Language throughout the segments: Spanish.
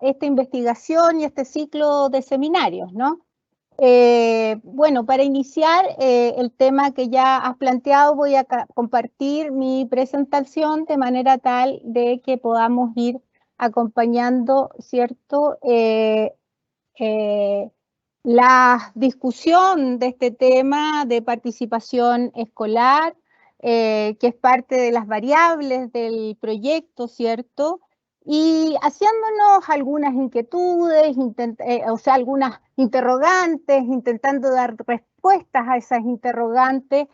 esta investigación y este ciclo de seminarios, ¿no? Bueno, para iniciar el tema que ya has planteado, voy a compartir mi presentación de manera tal de que podamos ir acompañando, ¿cierto? La discusión de este tema de participación escolar, que es parte de las variables del proyecto, ¿cierto? Y haciéndonos algunas inquietudes, o sea, algunas interrogantes, intentando dar respuestas a esas interrogantes,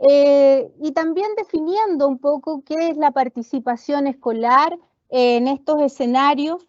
y también definiendo un poco qué es la participación escolar en estos escenarios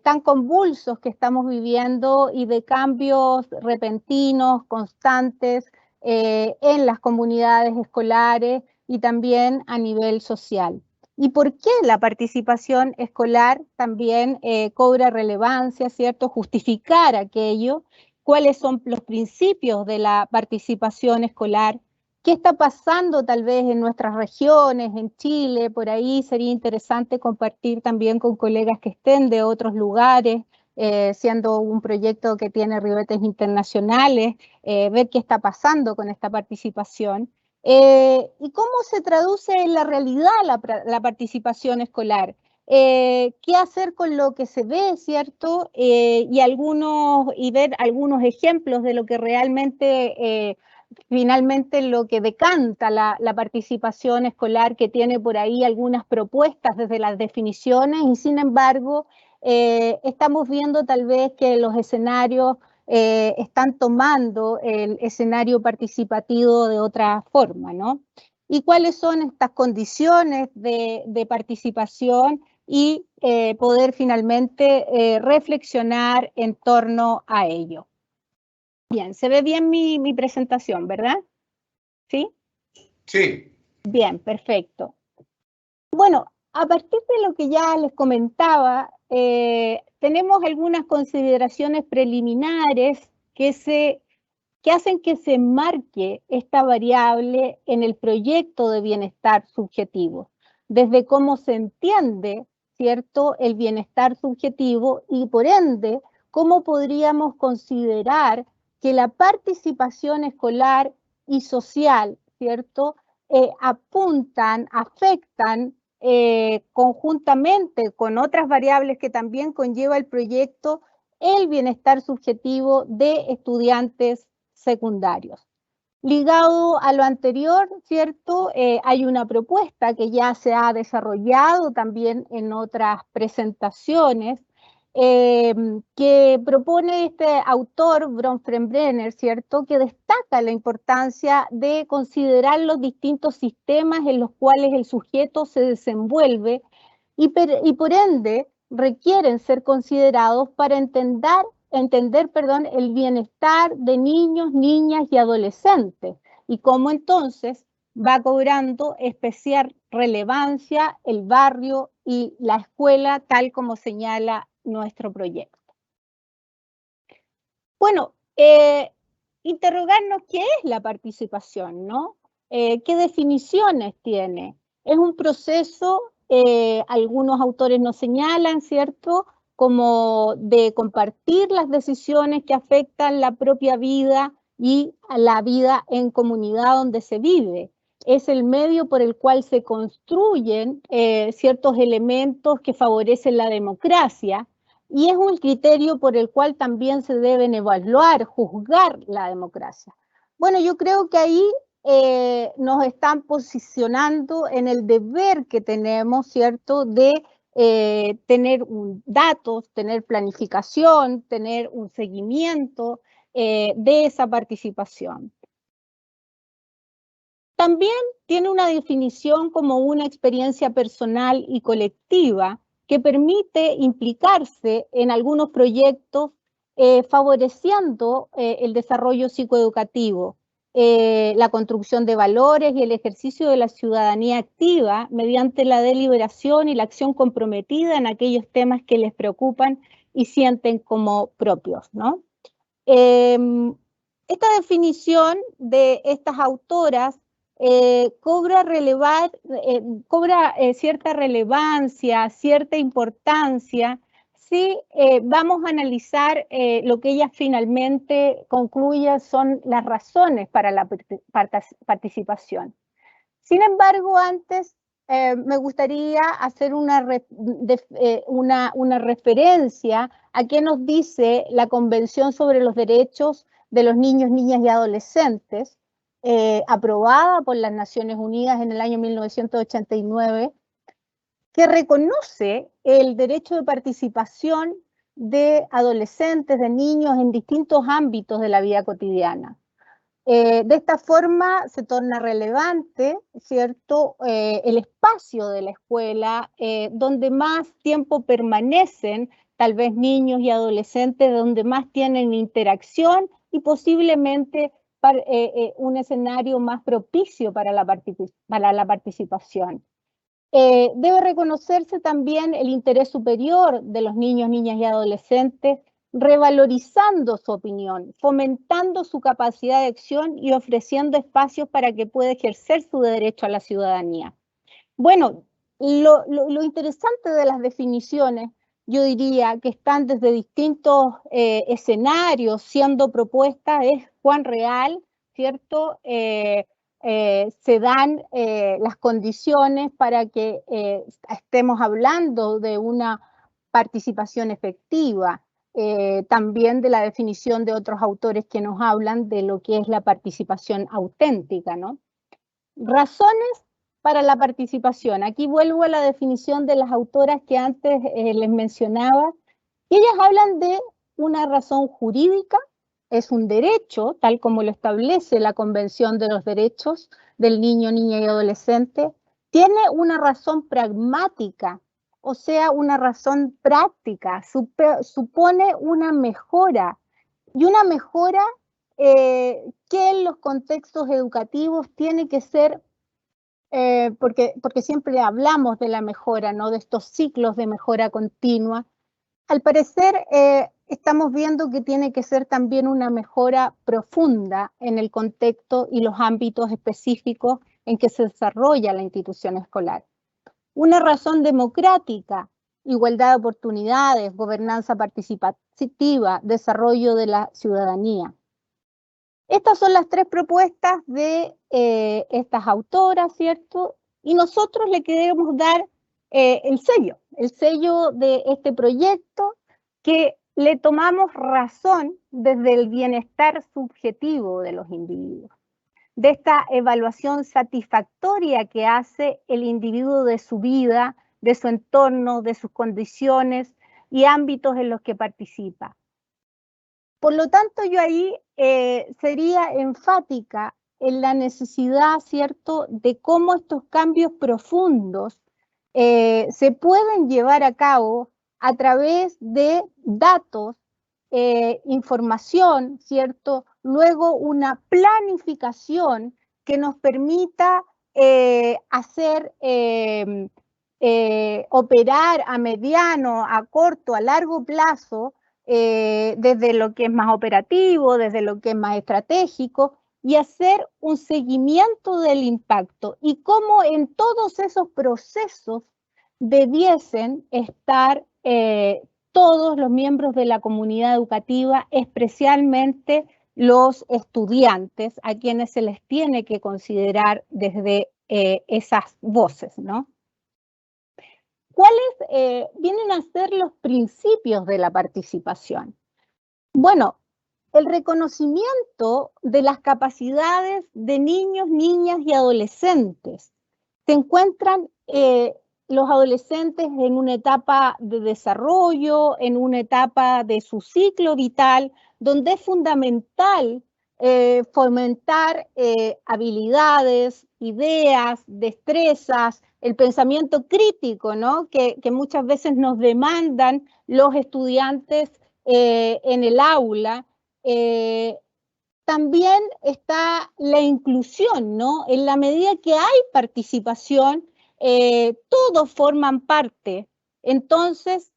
tan convulsos que estamos viviendo y de cambios repentinos, constantes en las comunidades escolares y también a nivel social. ¿Y por qué la participación escolar también cobra relevancia, ¿cierto? Justificar aquello, cuáles son los principios de la participación escolar, qué está pasando tal vez en nuestras regiones, en Chile, por ahí sería interesante compartir también con colegas que estén de otros lugares, siendo un proyecto que tiene ribetes internacionales, ver qué está pasando con esta participación. ¿Y cómo se traduce en la realidad la participación escolar? ¿Qué hacer con lo que se ve, cierto? Y ver algunos ejemplos de lo que realmente finalmente lo que decanta la participación escolar, que tiene por ahí algunas propuestas desde las definiciones, y sin embargo estamos viendo tal vez que los escenarios están tomando el escenario participativo de otra forma, ¿no? ¿Y cuáles son estas condiciones de participación y poder finalmente reflexionar en torno a ello? Bien, se ve bien mi presentación, ¿verdad? ¿Sí? Sí. Bien, perfecto. Bueno, a partir de lo que ya les comentaba, tenemos algunas consideraciones preliminares que hacen que se marque esta variable en el proyecto de bienestar subjetivo, desde cómo se entiende, ¿cierto?, el bienestar subjetivo y por ende, cómo podríamos considerar que la participación escolar y social, ¿cierto?, apuntan, afectan conjuntamente con otras variables que también conlleva el proyecto, el bienestar subjetivo de estudiantes secundarios. Ligado a lo anterior, ¿cierto? Hay una propuesta que ya se ha desarrollado también en otras presentaciones, que propone este autor, Bronfenbrenner, ¿cierto? Que destaca la importancia de considerar los distintos sistemas en los cuales el sujeto se desenvuelve y por ende requieren ser considerados para entender, el bienestar de niños, niñas y adolescentes y cómo entonces va cobrando especial relevancia el barrio y la escuela, tal como señala nuestro proyecto. Bueno, interrogarnos qué es la participación, ¿no? ¿Qué definiciones tiene? Es un proceso, algunos autores nos señalan, ¿cierto?, como de compartir las decisiones que afectan la propia vida y a la vida en comunidad donde se vive. Es el medio por el cual se construyen ciertos elementos que favorecen la democracia, y es un criterio por el cual también se deben evaluar, juzgar la democracia. Bueno, yo creo que ahí nos están posicionando en el deber que tenemos, ¿cierto?, de tener datos, tener planificación, tener un seguimiento de esa participación. También tiene una definición como una experiencia personal y colectiva que permite implicarse en algunos proyectos favoreciendo el desarrollo psicoeducativo, la construcción de valores y el ejercicio de la ciudadanía activa mediante la deliberación y la acción comprometida en aquellos temas que les preocupan y sienten como propios, ¿no? Esta definición de estas autoras cobra cierta relevancia, cierta importancia, sí, vamos a analizar lo que ella finalmente concluye son las razones para la participación. Sin embargo, antes me gustaría hacer una referencia a qué nos dice la Convención sobre los Derechos de los Niños, Niñas y Adolescentes, aprobada por las Naciones Unidas en el año 1989, que reconoce el derecho de participación de adolescentes, de niños en distintos ámbitos de la vida cotidiana. De esta forma se torna relevante, ¿cierto?, el espacio de la escuela, donde más tiempo permanecen tal vez niños y adolescentes, donde más tienen interacción y posiblemente un escenario más propicio para la participación. Debe reconocerse también el interés superior de los niños, niñas y adolescentes, revalorizando su opinión, fomentando su capacidad de acción y ofreciendo espacios para que pueda ejercer su derecho a la ciudadanía. Bueno, lo interesante de las definiciones, yo diría que están desde distintos escenarios siendo propuestas, es cuán real, ¿cierto?, se dan las condiciones para que estemos hablando de una participación efectiva. También de la definición de otros autores que nos hablan de lo que es la participación auténtica, ¿no? Razones para la participación. Aquí vuelvo a la definición de las autoras que antes les mencionaba. Ellas hablan de una razón jurídica, es un derecho, tal como lo establece la Convención de los Derechos del Niño, Niña y Adolescente. Tiene una razón pragmática, o sea, una razón práctica, supone una mejora, y una mejora que en los contextos educativos tiene que ser, porque siempre hablamos de la mejora, ¿no?, de estos ciclos de mejora continua. Al parecer, estamos viendo que tiene que ser también una mejora profunda en el contexto y los ámbitos específicos en que se desarrolla la institución escolar. Una razón democrática, igualdad de oportunidades, gobernanza participativa, desarrollo de la ciudadanía. Estas son las tres propuestas de estas autoras, ¿cierto? Y nosotros le queremos dar el sello de este proyecto, que le tomamos razón desde el bienestar subjetivo de los individuos, de esta evaluación satisfactoria que hace el individuo de su vida, de su entorno, de sus condiciones y ámbitos en los que participa. Por lo tanto, yo ahí sería enfática en la necesidad, ¿cierto?, de cómo estos cambios profundos se pueden llevar a cabo a través de datos, información, ¿cierto? Luego una planificación que nos permita operar a mediano, a corto, a largo plazo, desde lo que es más operativo, desde lo que es más estratégico, y hacer un seguimiento del impacto y cómo en todos esos procesos debiesen estar todos los miembros de la comunidad educativa, especialmente los estudiantes, a quienes se les tiene que considerar desde esas voces, ¿no? ¿Cuáles vienen a ser los principios de la participación? Bueno, el reconocimiento de las capacidades de niños, niñas y adolescentes. Se encuentran los adolescentes en una etapa de desarrollo, en una etapa de su ciclo vital, donde es fundamental fomentar habilidades, ideas, destrezas, el pensamiento crítico, ¿no?, que muchas veces nos demandan los estudiantes en el aula. También está la inclusión, ¿no? En la medida que hay participación, todos forman parte. Entonces,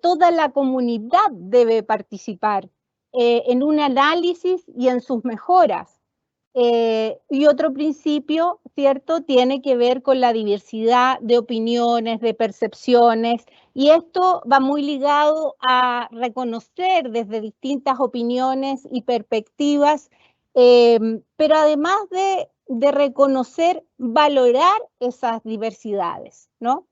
toda la comunidad debe participar en un análisis y en sus mejoras. Y otro principio, ¿cierto?, tiene que ver con la diversidad de opiniones, de percepciones, y esto va muy ligado a reconocer desde distintas opiniones y perspectivas, pero además de reconocer, valorar esas diversidades, ¿no?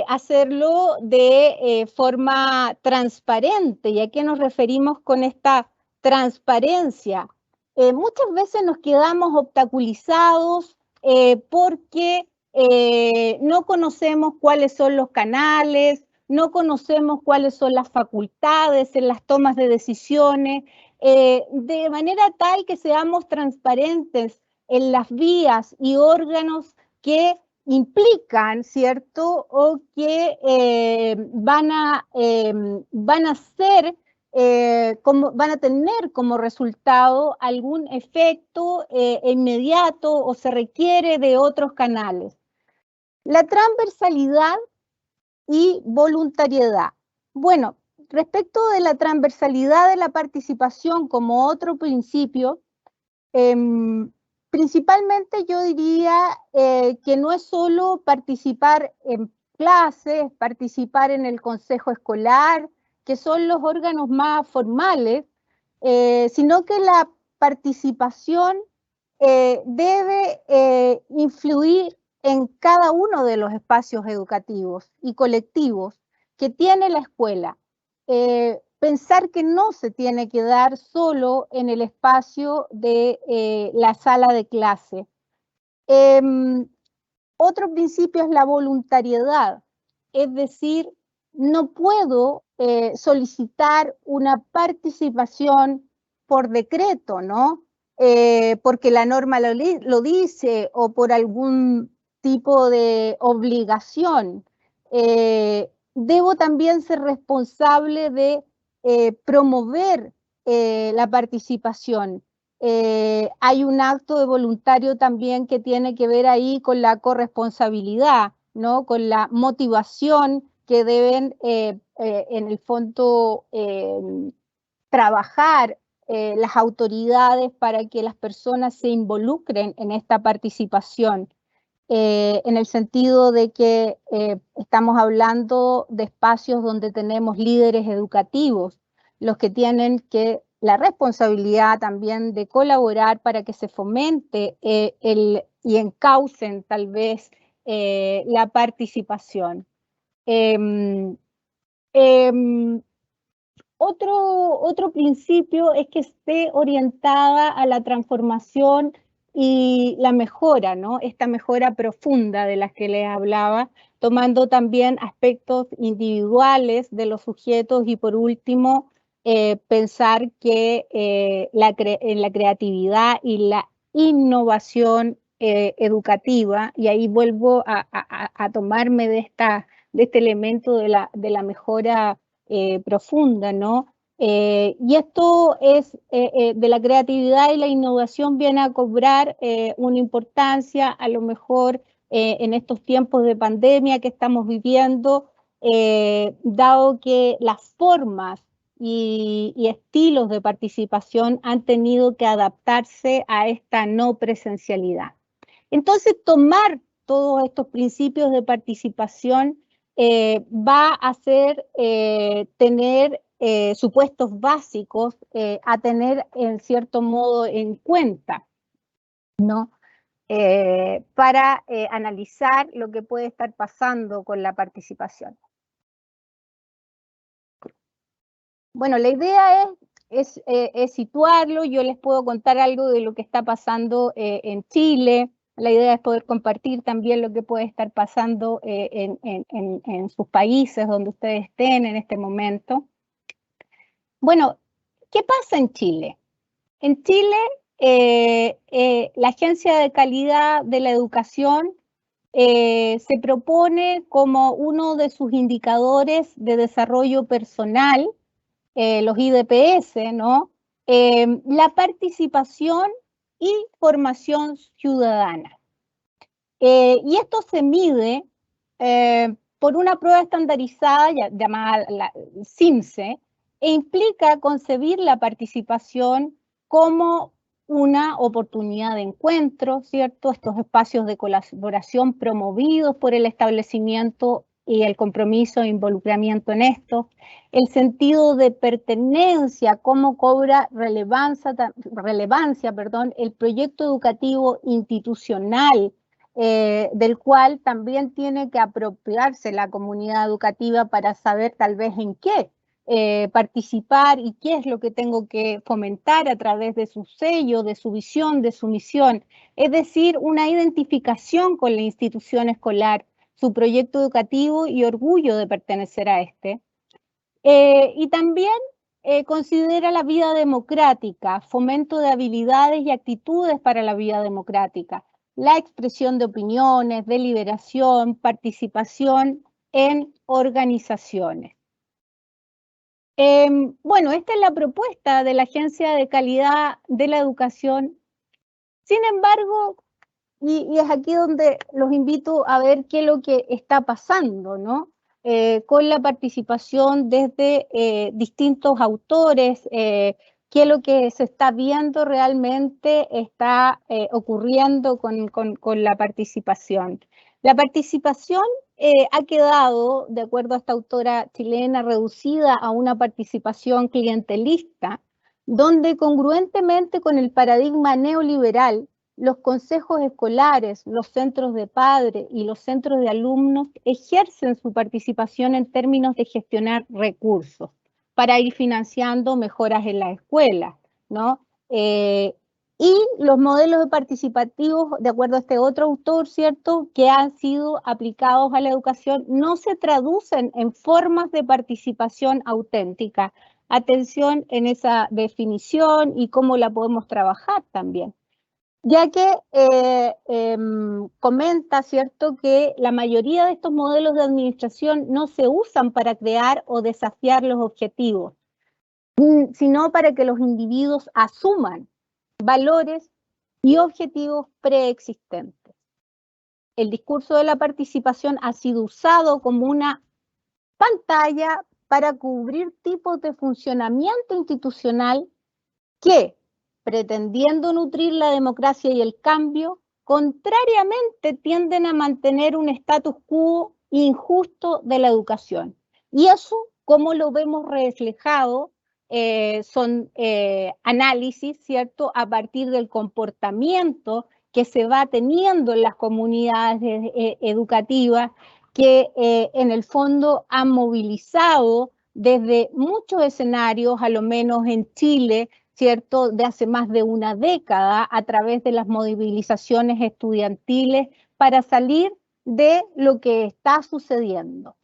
Hacerlo de forma transparente. ¿Y a qué nos referimos con esta transparencia? Muchas veces nos quedamos obstaculizados porque no conocemos cuáles son los canales, no conocemos cuáles son las facultades en las tomas de decisiones, de manera tal que seamos transparentes en las vías y órganos que implican, ¿cierto? O que van a ser, van a tener como resultado algún efecto inmediato o se requiere de otros canales. La transversalidad y voluntariedad. Bueno, respecto de la transversalidad de la participación como otro principio, principalmente yo diría que no es solo participar en clases, participar en el consejo escolar, que son los órganos más formales, sino que la participación debe influir en cada uno de los espacios educativos y colectivos que tiene la escuela. Pensar que no se tiene que dar solo en el espacio de la sala de clase. Otro principio es la voluntariedad, es decir, no puedo solicitar una participación por decreto, ¿no? Porque la norma lo dice o por algún tipo de obligación. Debo también ser responsable de promover la participación. Hay un acto de voluntario también que tiene que ver ahí con la corresponsabilidad, ¿no? Con la motivación que deben en el fondo trabajar las autoridades para que las personas se involucren en esta participación. En el sentido de que estamos hablando de espacios donde tenemos líderes educativos, los que tienen que la responsabilidad también de colaborar para que se fomente y encaucen tal vez la participación. Otro principio es que esté orientada a la transformación y la mejora, ¿no? Esta mejora profunda de las que les hablaba, tomando también aspectos individuales de los sujetos y por último, pensar que en la creatividad y la innovación educativa, y ahí vuelvo a tomarme de este elemento de la mejora profunda, ¿no? Y esto es de la creatividad y la innovación viene a cobrar una importancia a lo mejor en estos tiempos de pandemia que estamos viviendo, dado que las formas y estilos de participación han tenido que adaptarse a esta no presencialidad. Entonces, tomar todos estos principios de participación va a hacer tener supuestos básicos a tener en cierto modo en cuenta, ¿no? Para analizar lo que puede estar pasando con la participación. Bueno, la idea es situarlo. Yo les puedo contar algo de lo que está pasando en Chile. La idea es poder compartir también lo que puede estar pasando en sus países donde ustedes estén en este momento. Bueno, ¿qué pasa en Chile? En Chile, la Agencia de Calidad de la Educación se propone como uno de sus indicadores de desarrollo personal, los IDPS, ¿no? La participación y formación ciudadana. Y esto se mide por una prueba estandarizada llamada la CIMSE, e implica concebir la participación como una oportunidad de encuentro, ¿cierto? Estos espacios de colaboración promovidos por el establecimiento y el compromiso e involucramiento en esto, el sentido de pertenencia, cómo cobra relevancia, el proyecto educativo institucional, del cual también tiene que apropiarse la comunidad educativa para saber tal vez en qué participar y qué es lo que tengo que fomentar a través de su sello, de su visión, de su misión. Es decir, una identificación con la institución escolar, su proyecto educativo y orgullo de pertenecer a este. Y también considera la vida democrática, fomento de habilidades y actitudes para la vida democrática, la expresión de opiniones, deliberación, participación en organizaciones. Bueno, esta es la propuesta de la Agencia de Calidad de la Educación. Sin embargo, y es aquí donde los invito a ver qué es lo que está pasando, ¿no? Con la participación desde distintos autores, qué es lo que se está viendo realmente está ocurriendo con la participación. La participación ha quedado, de acuerdo a esta autora chilena, reducida a una participación clientelista, donde congruentemente con el paradigma neoliberal, los consejos escolares, los centros de padres y los centros de alumnos ejercen su participación en términos de gestionar recursos para ir financiando mejoras en la escuela, ¿no? Y los modelos participativos, de acuerdo a este otro autor, ¿cierto?, que han sido aplicados a la educación, no se traducen en formas de participación auténtica. Atención en esa definición y cómo la podemos trabajar también. Ya que comenta, ¿cierto?, que la mayoría de estos modelos de administración no se usan para crear o desafiar los objetivos, sino para que los individuos asuman valores y objetivos preexistentes. El discurso de la participación ha sido usado como una pantalla para cubrir tipos de funcionamiento institucional que, pretendiendo nutrir la democracia y el cambio, contrariamente tienden a mantener un status quo injusto de la educación. Y eso, como lo vemos reflejado, son análisis, ¿cierto?, a partir del comportamiento que se va teniendo en las comunidades educativas, que en el fondo han movilizado desde muchos escenarios, a lo menos en Chile, ¿cierto?, de hace más de una década, a través de las movilizaciones estudiantiles para salir de lo que está sucediendo.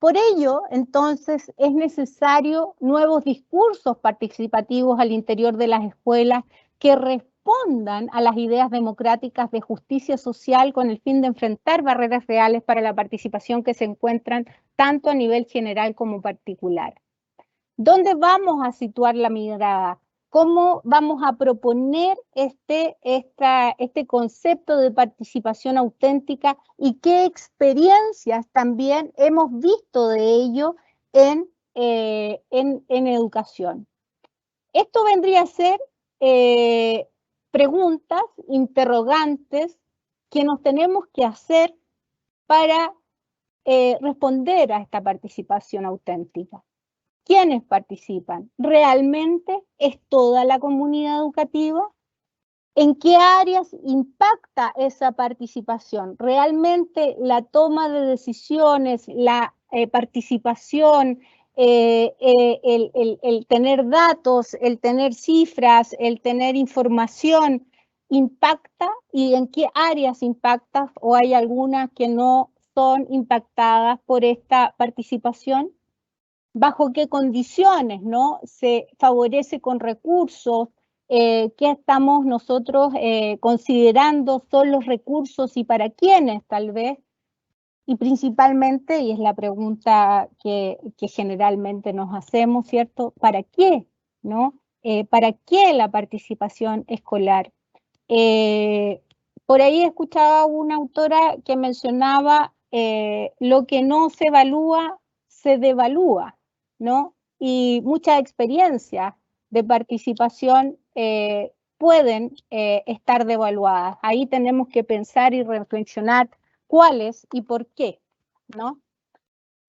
Por ello, entonces, es necesario nuevos discursos participativos al interior de las escuelas que respondan a las ideas democráticas de justicia social con el fin de enfrentar barreras reales para la participación que se encuentran tanto a nivel general como particular. ¿Dónde vamos a situar la mirada? ¿Cómo vamos a proponer este concepto de participación auténtica y qué experiencias también hemos visto de ello en educación? Esto vendría a ser preguntas, interrogantes que nos tenemos que hacer para responder a esta participación auténtica. ¿Quiénes participan? ¿Realmente es toda la comunidad educativa? ¿En qué áreas impacta esa participación? ¿Realmente la toma de decisiones, la participación, el tener datos, el tener cifras, el tener información, impacta? ¿Y en qué áreas impacta? ¿O hay algunas que no son impactadas por esta participación? ¿Bajo qué condiciones, no? ¿Se favorece con recursos? ¿Qué estamos nosotros considerando son los recursos y para quiénes, tal vez? Y principalmente, y es la pregunta que generalmente nos hacemos, ¿cierto? ¿Para qué, no? ¿Para qué la participación escolar? Por ahí escuchaba una autora que mencionaba lo que no se evalúa, se devalúa, ¿no? Y mucha experiencia de participación pueden estar devaluadas. Ahí tenemos que pensar y reflexionar cuáles y por qué, ¿no?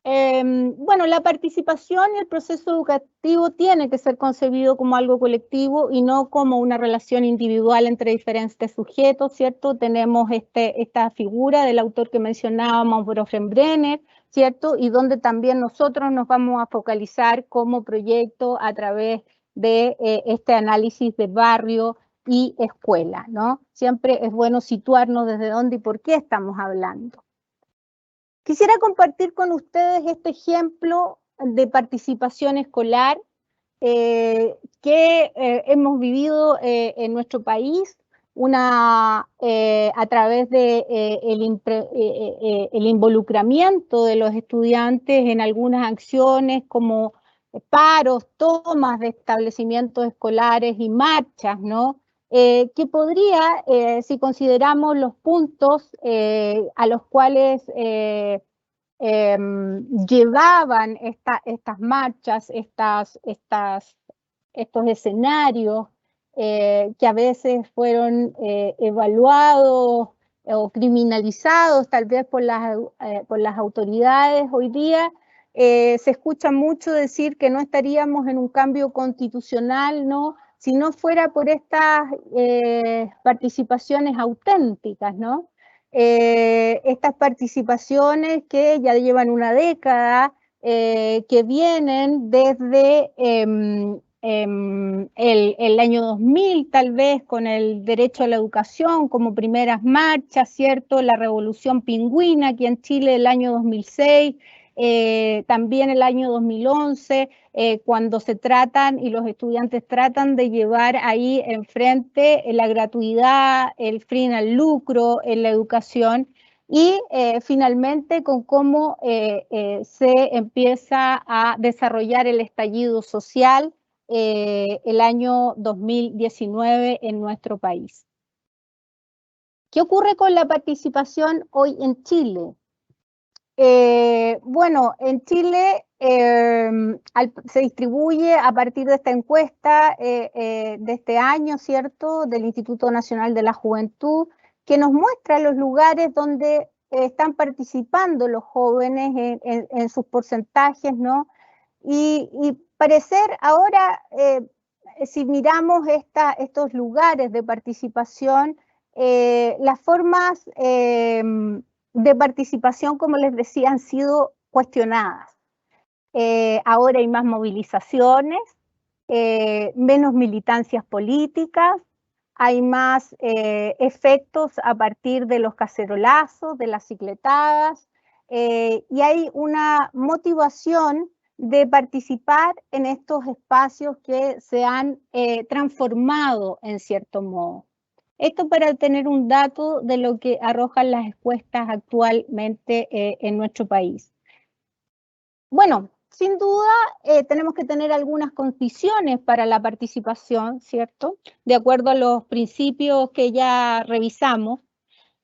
Bueno, la participación y el proceso educativo tiene que ser concebido como algo colectivo y no como una relación individual entre diferentes sujetos, ¿cierto? Tenemos esta figura del autor que mencionábamos, Bronfenbrenner, ¿cierto? Y donde también nosotros nos vamos a focalizar como proyecto a través de este análisis de barrio y escuela, ¿no? Siempre es bueno situarnos desde dónde y por qué estamos hablando. Quisiera compartir con ustedes este ejemplo de participación escolar que hemos vivido en nuestro país a través de el involucramiento de los estudiantes en algunas acciones como paros, tomas de establecimientos escolares y marchas, ¿no? Que podría, si consideramos los puntos a los cuales llevaban estas marchas, estos escenarios que a veces fueron evaluados o criminalizados tal vez por las autoridades. Hoy día se escucha mucho decir que no estaríamos en un cambio constitucional, ¿no? Si no fuera por estas participaciones auténticas, ¿no? Estas participaciones que ya llevan una década, que vienen desde el año 2000, tal vez, con el derecho a la educación como primeras marchas, ¿cierto? La Revolución Pingüina aquí en Chile el año 2006, también el año 2011, cuando se tratan y los estudiantes tratan de llevar ahí enfrente la gratuidad, el fin al lucro en la educación y finalmente con cómo se empieza a desarrollar el estallido social el año 2019 en nuestro país. ¿Qué ocurre con la participación hoy en Chile? Bueno, en Chile se distribuye a partir de esta encuesta de este año, ¿cierto?, del Instituto Nacional de la Juventud, que nos muestra los lugares donde están participando los jóvenes en sus porcentajes, ¿no? Y parecer ahora, si miramos estos lugares de participación, las formas de participación, como les decía, han sido cuestionadas. Ahora hay más movilizaciones, menos militancias políticas, hay más efectos a partir de los cacerolazos, de las cicletadas, y hay una motivación de participar en estos espacios que se han transformado en cierto modo. Esto para tener un dato de lo que arrojan las encuestas actualmente en nuestro país. Bueno, sin duda tenemos que tener algunas condiciones para la participación, ¿cierto? De acuerdo a los principios que ya revisamos.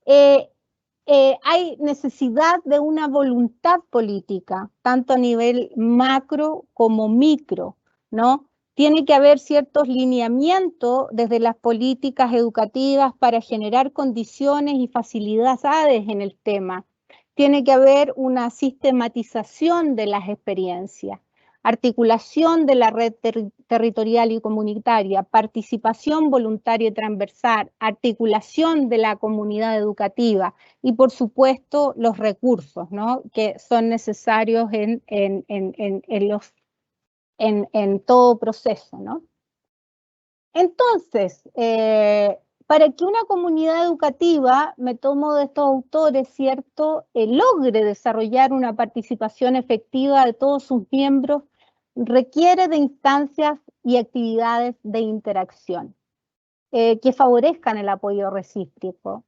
Hay necesidad de una voluntad política, tanto a nivel macro como micro, ¿no? Tiene que haber ciertos lineamientos desde las políticas educativas para generar condiciones y facilidades en el tema. Tiene que haber una sistematización de las experiencias, articulación de la red territorial y comunitaria, participación voluntaria y transversal, articulación de la comunidad educativa y, por supuesto, los recursos, ¿no?, que son necesarios en todo proceso, ¿no? Entonces, para que una comunidad educativa, me tomo de estos autores, ¿cierto?, logre desarrollar una participación efectiva de todos sus miembros, requiere de instancias y actividades de interacción que favorezcan el apoyo recíproco,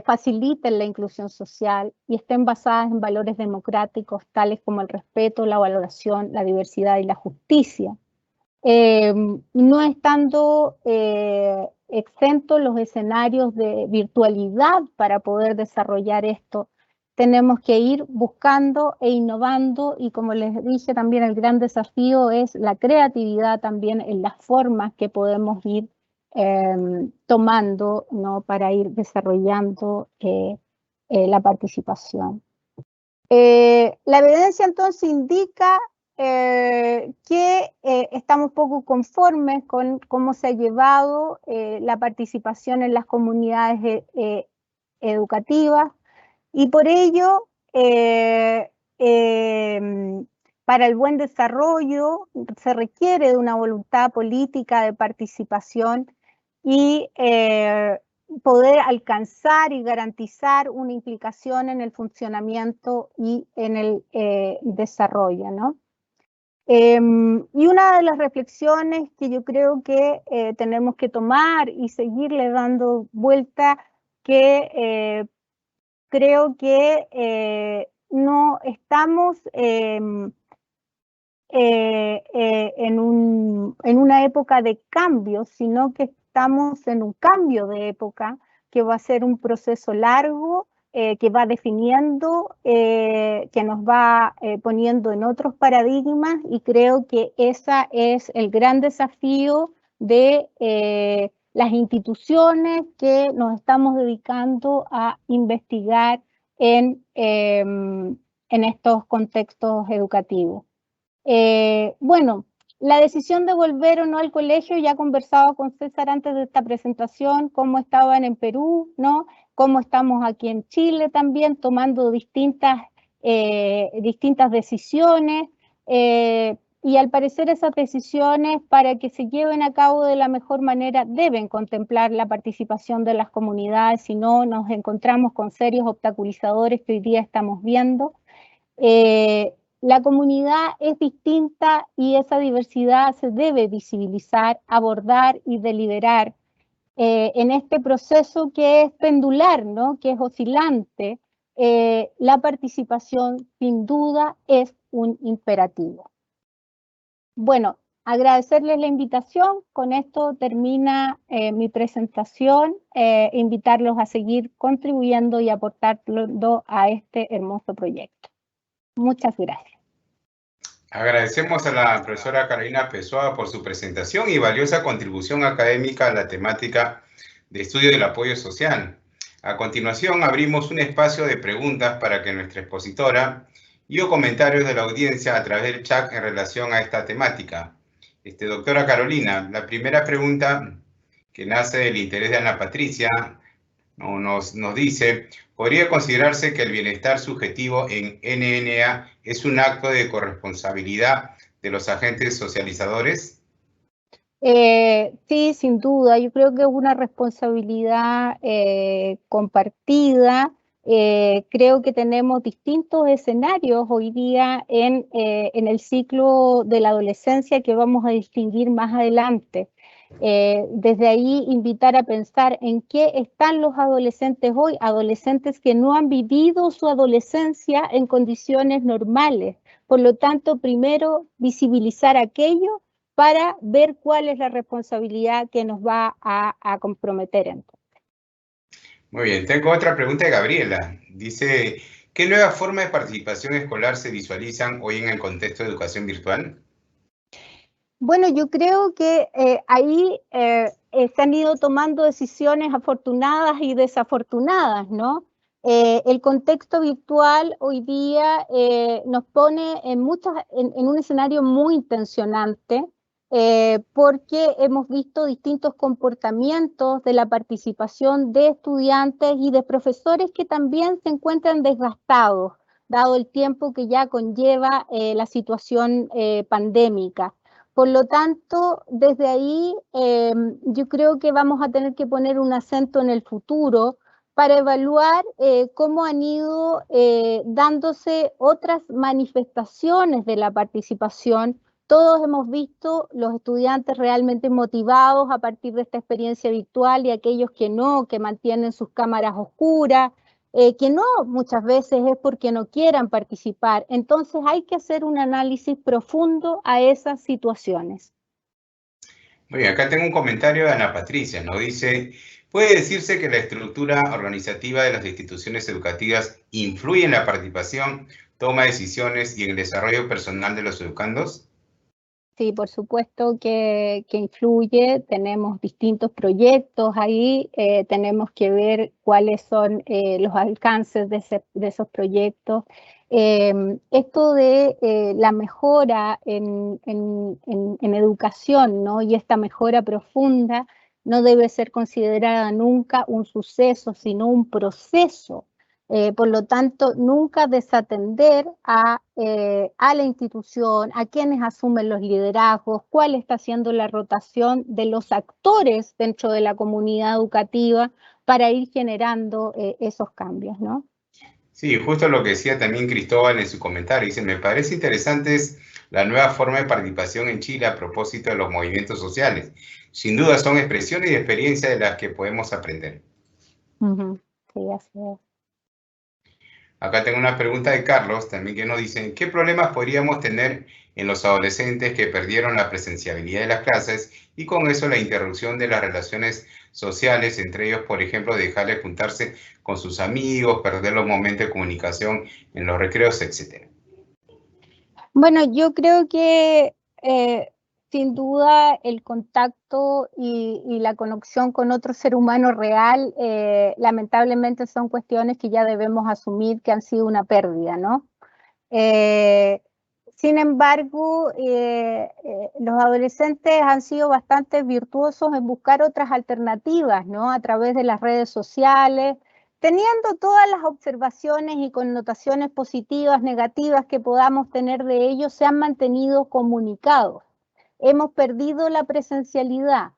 faciliten la inclusión social y estén basadas en valores democráticos tales como el respeto, la valoración, la diversidad y la justicia. No estando exentos los escenarios de virtualidad para poder desarrollar esto, tenemos que ir buscando e innovando, y como les dije también, el gran desafío es la creatividad también en las formas que podemos ir tomando, ¿no?, para ir desarrollando la participación. La evidencia entonces indica que estamos poco conformes con cómo se ha llevado la participación en las comunidades educativas, y por ello, para el buen desarrollo se requiere de una voluntad política de participación y poder alcanzar y garantizar una implicación en el funcionamiento y en el desarrollo, ¿no? Y una de las reflexiones que yo creo que tenemos que tomar y seguirle dando vuelta, que creo que no estamos en una época de cambio, sino que estamos en un cambio de época que va a ser un proceso largo, que va definiendo, que nos va poniendo en otros paradigmas, y creo que ese es el gran desafío de las instituciones que nos estamos dedicando a investigar en estos contextos educativos. Bueno, la decisión de volver o no al colegio, ya conversaba con César antes de esta presentación, cómo estaban en Perú, ¿no?, cómo estamos aquí en Chile también, tomando distintas decisiones, y al parecer esas decisiones, para que se lleven a cabo de la mejor manera, deben contemplar la participación de las comunidades, si no nos encontramos con serios obstaculizadores que hoy día estamos viendo. La comunidad es distinta y esa diversidad se debe visibilizar, abordar y deliberar en este proceso que es pendular, ¿no?, que es oscilante. La participación sin duda es un imperativo. Bueno, agradecerles la invitación. Con esto termina mi presentación. Invitarlos a seguir contribuyendo y aportando a este hermoso proyecto. Muchas gracias. Agradecemos a la profesora Carolina Pessoa por su presentación y valiosa contribución académica a la temática de estudio del apoyo social. A continuación, abrimos un espacio de preguntas para que nuestra expositora y o comentarios de la audiencia a través del chat en relación a esta temática. Doctora Carolina, la primera pregunta, que nace del interés de Ana Patricia, nos dice: ¿podría considerarse que el bienestar subjetivo en NNA es un acto de corresponsabilidad de los agentes socializadores? Sí, sin duda. Yo creo que es una responsabilidad compartida. Creo que tenemos distintos escenarios hoy día en el ciclo de la adolescencia que vamos a distinguir más adelante. Desde ahí, invitar a pensar en qué están los adolescentes hoy, adolescentes que no han vivido su adolescencia en condiciones normales. Por lo tanto, primero visibilizar aquello para ver cuál es la responsabilidad que nos va a comprometer entonces. Muy bien, tengo otra pregunta de Gabriela. Dice: ¿qué nuevas formas de participación escolar se visualizan hoy en el contexto de educación virtual? Bueno, yo creo que ahí se han ido tomando decisiones afortunadas y desafortunadas, ¿no? El contexto virtual hoy día nos pone en un escenario muy tensionante, porque hemos visto distintos comportamientos de la participación de estudiantes y de profesores que también se encuentran desgastados, dado el tiempo que ya conlleva la situación pandémica. Por lo tanto, desde ahí yo creo que vamos a tener que poner un acento en el futuro para evaluar cómo han ido dándose otras manifestaciones de la participación. Todos hemos visto los estudiantes realmente motivados a partir de esta experiencia virtual, y aquellos que no, que mantienen sus cámaras oscuras, que no muchas veces es porque no quieran participar. Entonces hay que hacer un análisis profundo a esas situaciones. Muy bien, acá tengo un comentario de Ana Patricia, nos dice: ¿Puede decirse que la estructura organizativa de las instituciones educativas influye en la participación, toma de decisiones y en el desarrollo personal de los educandos? Sí, por supuesto que influye, tenemos distintos proyectos ahí, tenemos que ver cuáles son los alcances de esos proyectos. Esto de la mejora en educación, ¿no? Y esta mejora profunda no debe ser considerada nunca un suceso, sino un proceso. Por lo tanto, nunca desatender a la institución, a quienes asumen los liderazgos, cuál está haciendo la rotación de los actores dentro de la comunidad educativa para ir generando esos cambios, ¿no? Sí, justo lo que decía también Cristóbal en su comentario. Dice, me parece interesante la nueva forma de participación en Chile a propósito de los movimientos sociales. Sin duda son expresiones y experiencias de las que podemos aprender. Sí, así es. Acá tengo una pregunta de Carlos también que nos dice, ¿qué problemas podríamos tener en los adolescentes que perdieron la presenciabilidad de las clases y con eso la interrupción de las relaciones sociales, entre ellos, por ejemplo, dejarles juntarse con sus amigos, perder los momentos de comunicación en los recreos, etcétera? Bueno, yo creo que sin duda el contacto y la conexión con otro ser humano real, lamentablemente son cuestiones que ya debemos asumir que han sido una pérdida, ¿no? Sin embargo, los adolescentes han sido bastante virtuosos en buscar otras alternativas, ¿no? A través de las redes sociales, teniendo todas las observaciones y connotaciones positivas, negativas que podamos tener de ellos, se han mantenido comunicados. Hemos perdido la presencialidad,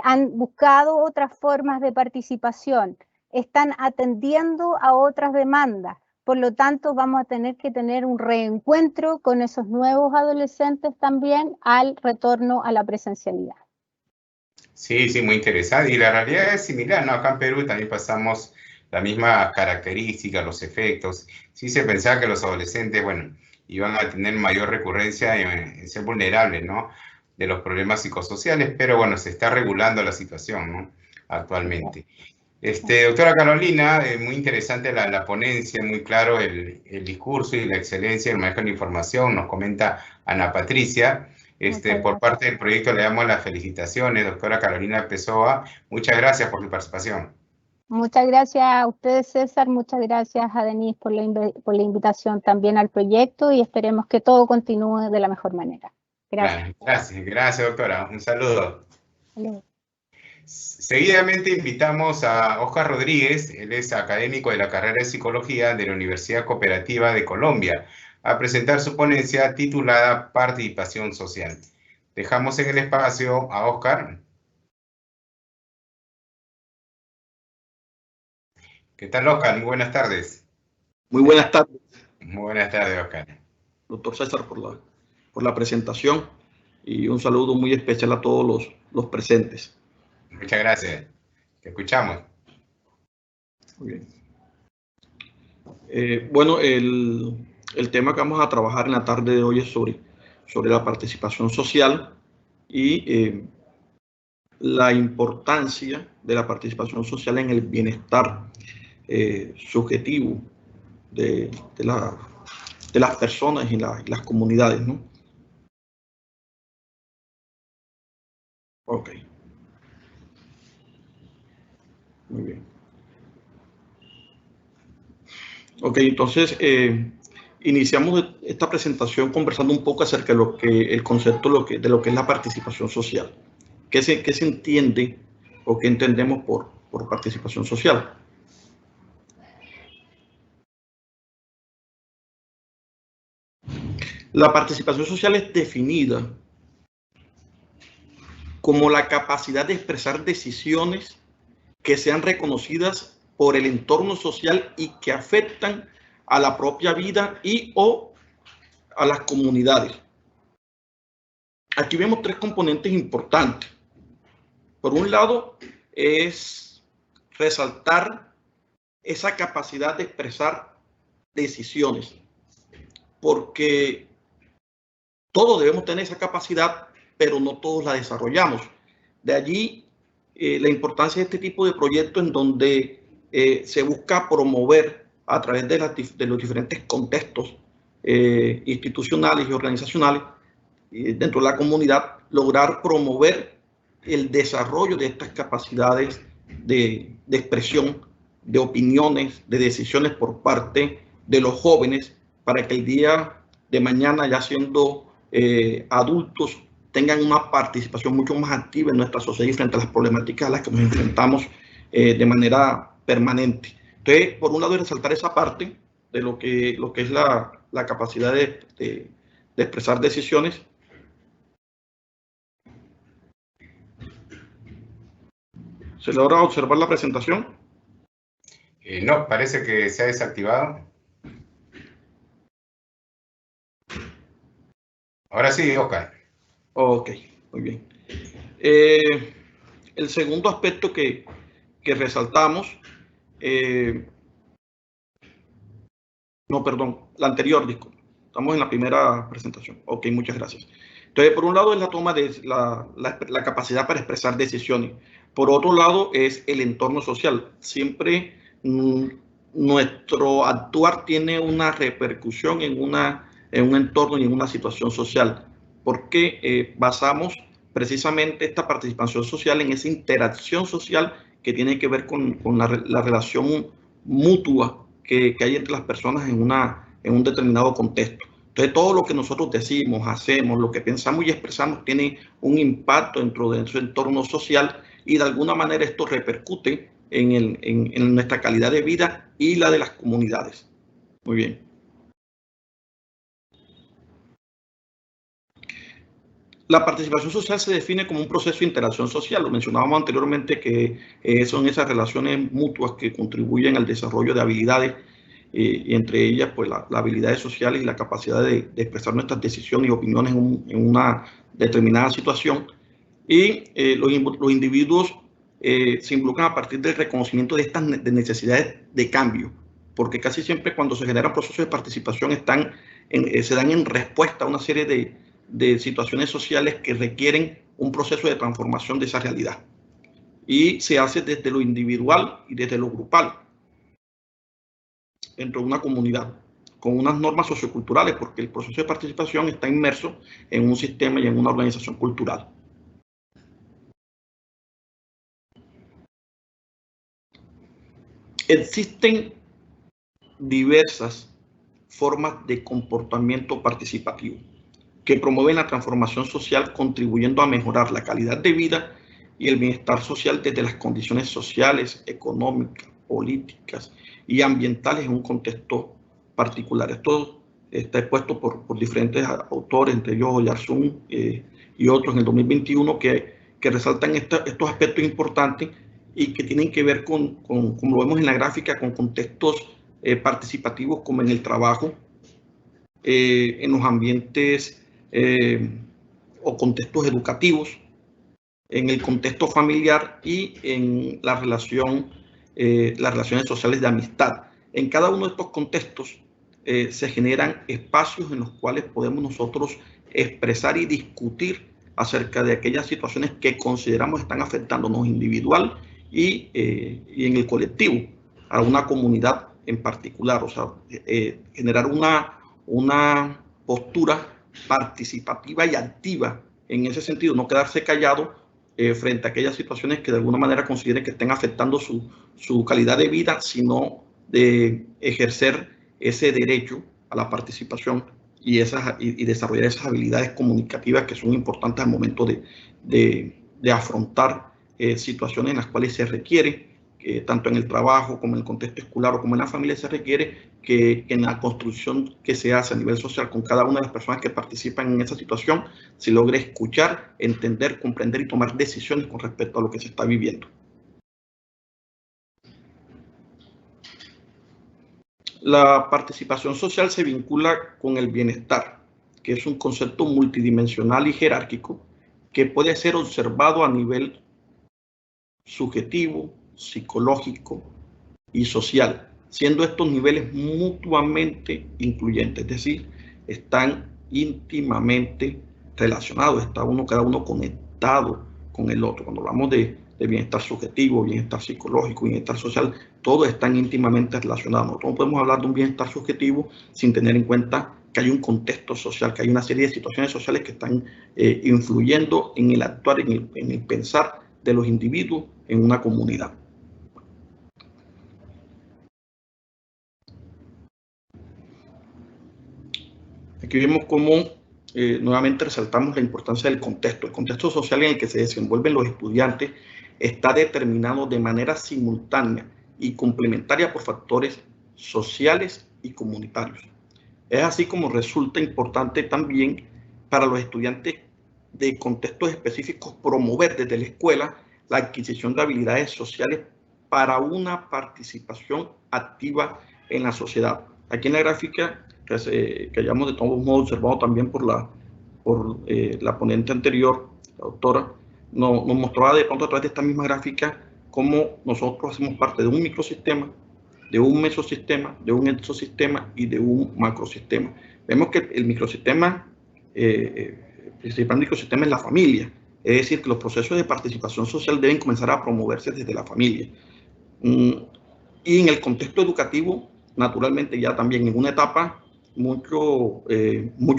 han buscado otras formas de participación, están atendiendo a otras demandas. Por lo tanto, vamos a tener que tener un reencuentro con esos nuevos adolescentes también al retorno a la presencialidad. Sí, sí, muy interesante. Y la realidad es similar, ¿no? Acá en Perú también pasamos las mismas características, los efectos. Sí se pensaba que los adolescentes, bueno, iban a tener mayor recurrencia en ser vulnerables, ¿no? De los problemas psicosociales, pero bueno, se está regulando la situación, ¿no? Actualmente. Doctora Carolina, muy interesante la ponencia, muy claro el discurso y la excelencia, el manejo de la información, nos comenta Ana Patricia. Por parte del proyecto le damos las felicitaciones, doctora Carolina Pessoa. Muchas gracias por su participación. Muchas gracias a ustedes, César. Muchas gracias a Denise por la invitación también al proyecto y esperemos que todo continúe de la mejor manera. Gracias. Gracias, doctora. Un saludo. Hello. Seguidamente invitamos a Oscar Rodríguez, él es académico de la carrera de Psicología de la Universidad Cooperativa de Colombia, a presentar su ponencia titulada Participación Social. Dejamos en el espacio a Oscar. ¿Qué tal, Oscar? Muy buenas tardes. Muy buenas tardes. Muy buenas tardes, Oscar. Doctor César, por la presentación y un saludo muy especial a todos los presentes. Muchas gracias. Te escuchamos. Muy bien. Bueno, el tema que vamos a trabajar en la tarde de hoy es sobre la participación social y la importancia de la participación social en el bienestar subjetivo de las personas y las comunidades, ¿no? Ok. Muy bien. Ok, entonces iniciamos esta presentación conversando un poco acerca de el concepto de lo que es la participación social. ¿Qué se entiende o qué entendemos por participación social? La participación social es definida como la capacidad de expresar decisiones que sean reconocidas por el entorno social y que afectan a la propia vida y o a las comunidades. Aquí vemos tres componentes importantes. Por un lado, es resaltar esa capacidad de expresar decisiones, porque todos debemos tener esa capacidad, pero no todos la desarrollamos. De allí la importancia de este tipo de proyectos en donde se busca promover a través de los diferentes contextos institucionales y organizacionales dentro de la comunidad, lograr promover el desarrollo de estas capacidades de expresión, de opiniones, de decisiones por parte de los jóvenes, para que el día de mañana, ya siendo adultos, tengan una participación mucho más activa en nuestra sociedad y frente a las problemáticas a las que nos enfrentamos de manera permanente. Entonces, por un lado, resaltar esa parte de lo que es la capacidad de expresar decisiones. ¿Se logra observar la presentación? No, parece que se ha desactivado. Ahora sí, Oscar. Ok, muy bien. El segundo aspecto que resaltamos, no, perdón, la anterior, disculpe. Estamos en la primera presentación. Ok, muchas gracias. Entonces, por un lado es la toma de la capacidad para expresar decisiones. Por otro lado es el entorno social. Siempre nuestro actuar tiene una repercusión en un entorno y en una situación social, porque basamos precisamente esta participación social en esa interacción social que tiene que ver con la relación mutua que hay entre las personas en un determinado contexto. Entonces, todo lo que nosotros decimos, hacemos, lo que pensamos y expresamos tiene un impacto dentro de su entorno social, y de alguna manera esto repercute en nuestra calidad de vida y la de las comunidades. Muy bien. La participación social se define como un proceso de interacción social. Lo mencionábamos anteriormente, que son esas relaciones mutuas que contribuyen al desarrollo de habilidades, y entre ellas pues las habilidades sociales y la capacidad de expresar nuestras decisiones y opiniones en una determinada situación. Y los individuos se involucran a partir del reconocimiento de estas necesidades de cambio, porque casi siempre cuando se generan procesos de participación se dan en respuesta a una serie de situaciones sociales que requieren un proceso de transformación de esa realidad. Y se hace desde lo individual y desde lo grupal, dentro de una comunidad, con unas normas socioculturales, porque el proceso de participación está inmerso en un sistema y en una organización cultural. Existen diversas formas de comportamiento participativo que promueven la transformación social, contribuyendo a mejorar la calidad de vida y el bienestar social desde las condiciones sociales, económicas, políticas y ambientales en un contexto particular. Esto está expuesto por diferentes autores, entre ellos Oyarzún y otros en el 2021, que resaltan estos aspectos importantes y que tienen que ver como lo vemos en la gráfica, con contextos participativos como en el trabajo, en los ambientes o contextos educativos, en el contexto familiar y en las relaciones sociales de amistad. En cada uno de estos contextos se generan espacios en los cuales podemos nosotros expresar y discutir acerca de aquellas situaciones que consideramos están afectándonos individual y en el colectivo, a una comunidad en particular. O sea, generar una postura participativa y activa en ese sentido, no quedarse callado frente a aquellas situaciones que de alguna manera consideren que estén afectando su calidad de vida, sino de ejercer ese derecho a la participación y desarrollar esas habilidades comunicativas que son importantes al momento de afrontar situaciones en las cuales se requiere, tanto en el trabajo como en el contexto escolar o como en la familia, se requiere que en la construcción que se hace a nivel social con cada una de las personas que participan en esa situación se logre escuchar, entender, comprender y tomar decisiones con respecto a lo que se está viviendo. La participación social se vincula con el bienestar, que es un concepto multidimensional y jerárquico que puede ser observado a nivel subjetivo, psicológico y social, siendo estos niveles mutuamente incluyentes, es decir, están íntimamente relacionados, está cada uno conectado con el otro. Cuando hablamos de de bienestar subjetivo, bienestar psicológico, bienestar social, todos están íntimamente relacionados. Nosotros no podemos hablar de un bienestar subjetivo sin tener en cuenta que hay un contexto social, que hay una serie de situaciones sociales que están influyendo en el actuar, en el pensar de los individuos en una comunidad. Aquí vemos cómo nuevamente resaltamos la importancia del contexto. El contexto social en el que se desenvuelven los estudiantes está determinado de manera simultánea y complementaria por factores sociales y comunitarios. Es así como resulta importante también para los estudiantes de contextos específicos promover desde la escuela la adquisición de habilidades sociales para una participación activa en la sociedad. Aquí en la gráfica que hayamos de todos modos observado también por la ponente anterior, la doctora, nos mostraba de pronto a través de esta misma gráfica cómo nosotros hacemos parte de un microsistema, de un mesosistema, de un exosistema y de un macrosistema. Vemos que el microsistema, el principal microsistema es la familia, es decir, que los procesos de participación social deben comenzar a promoverse desde la familia. Y en el contexto educativo, naturalmente ya también en una etapa mucho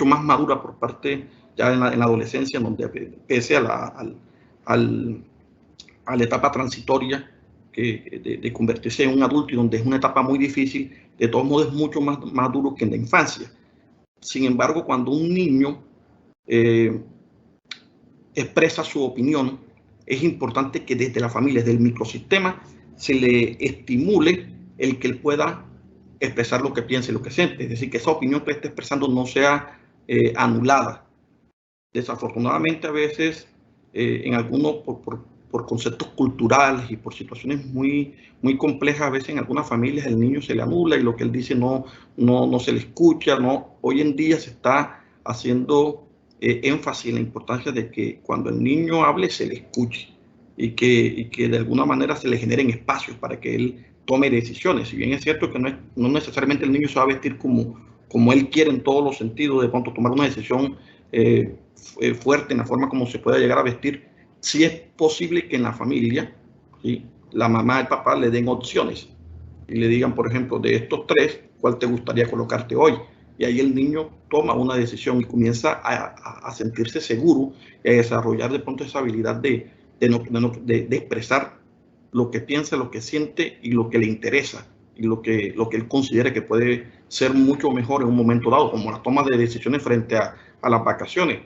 más madura por parte ya en la adolescencia, donde pese a la etapa transitoria de convertirse en un adulto y donde es una etapa muy difícil, de todos modos es mucho más duro que en la infancia. Sin embargo, cuando un niño expresa su opinión, es importante que desde la familia, desde el microsistema, se le estimule el que él pueda expresar lo que piensa y lo que siente. Es decir, que esa opinión que esté expresando no sea anulada. Desafortunadamente, a veces, en algunos, por conceptos culturales y por situaciones muy complejas, a veces en algunas familias el niño se le anula y lo que él dice no se le escucha. No. Hoy en día se está haciendo énfasis en la importancia de que cuando el niño hable se le escuche y que de alguna manera se le generen espacios para que él tome decisiones. Si bien es cierto que no necesariamente el niño se va a vestir como él quiere en todos los sentidos, de pronto tomar una decisión fuerte en la forma como se pueda llegar a vestir, sí es posible que en la familia, ¿sí?, la mamá y el papá le den opciones y le digan, por ejemplo, de estos tres, ¿cuál te gustaría colocarte hoy? Y ahí el niño toma una decisión y comienza a sentirse seguro y a desarrollar de pronto esa habilidad de expresar lo que piensa, lo que siente y lo que le interesa y lo que él considera que puede ser mucho mejor en un momento dado, como la toma de decisiones frente a las vacaciones.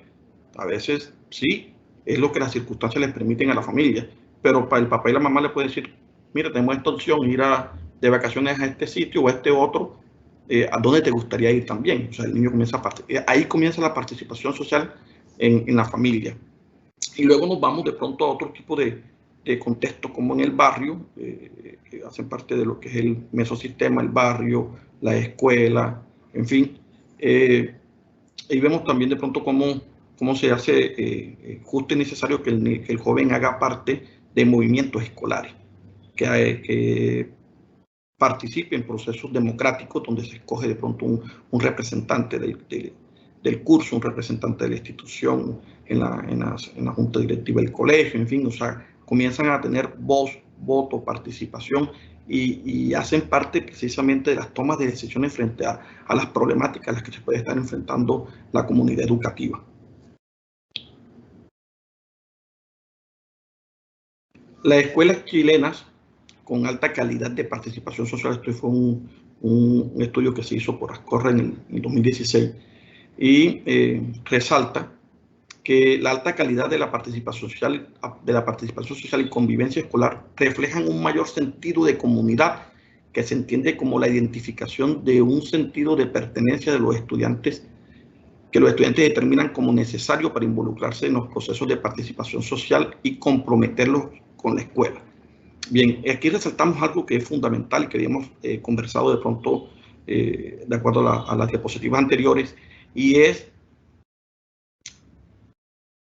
A veces sí, es lo que las circunstancias les permiten a la familia, pero para el papá y la mamá le puede decir, mira, tenemos esta opción, ir de vacaciones a este sitio o a este otro, ¿a dónde te gustaría ir también? O sea, el niño comienza ahí comienza la participación social en la familia. Y luego nos vamos de pronto a otro tipo de contexto, como en el barrio, que hacen parte de lo que es el mesosistema, el barrio, la escuela, en fin. Y vemos también de pronto cómo se hace justo y necesario que el joven haga parte de movimientos escolares, que participe en procesos democráticos donde se escoge de pronto un representante del curso, un representante de la institución, en la junta directiva del colegio, en fin, o sea, comienzan a tener voz, voto, participación y hacen parte precisamente de las tomas de decisiones frente a las problemáticas a las que se puede estar enfrentando la comunidad educativa. Las escuelas chilenas con alta calidad de participación social, esto fue un estudio que se hizo por Ascorra en el 2016, y resalta que la alta calidad de la participación social y convivencia escolar reflejan un mayor sentido de comunidad, que se entiende como la identificación de un sentido de pertenencia de los estudiantes, que los estudiantes determinan como necesario para involucrarse en los procesos de participación social y comprometerlos con la escuela. Bien, aquí resaltamos algo que es fundamental y que habíamos conversado de pronto de acuerdo a las diapositivas anteriores, y es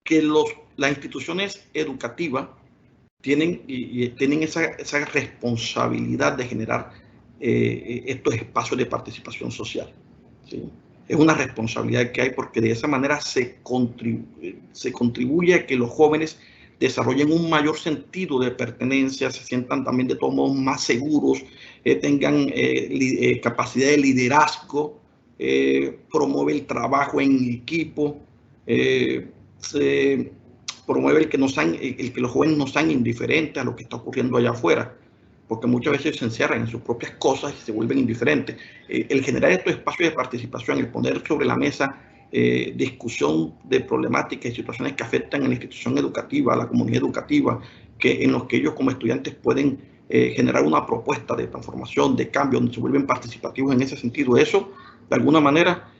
que las instituciones educativas tienen esa responsabilidad de generar estos espacios de participación social, ¿sí? Es una responsabilidad que hay porque de esa manera se contribuye a que los jóvenes desarrollen un mayor sentido de pertenencia, se sientan también de todos modos más seguros, tengan capacidad de liderazgo, promueve el trabajo en equipo, se promueve el que los jóvenes no sean indiferentes a lo que está ocurriendo allá afuera, porque muchas veces se encierran en sus propias cosas y se vuelven indiferentes. El generar estos espacios de participación, el poner sobre la mesa discusión de problemáticas y situaciones que afectan a la institución educativa, a la comunidad educativa, en los que ellos como estudiantes pueden generar una propuesta de transformación, de cambio, donde se vuelven participativos en ese sentido. Eso, de alguna manera,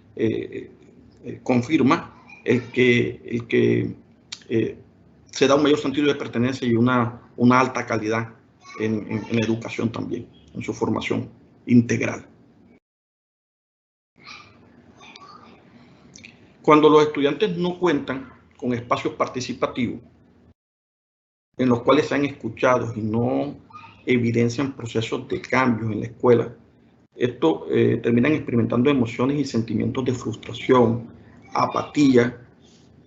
confirma el que se da un mayor sentido de pertenencia y una alta calidad en la educación también, en su formación integral. Cuando los estudiantes no cuentan con espacios participativos en los cuales sean escuchados y no evidencian procesos de cambios en la escuela, esto terminan experimentando emociones y sentimientos de frustración, apatía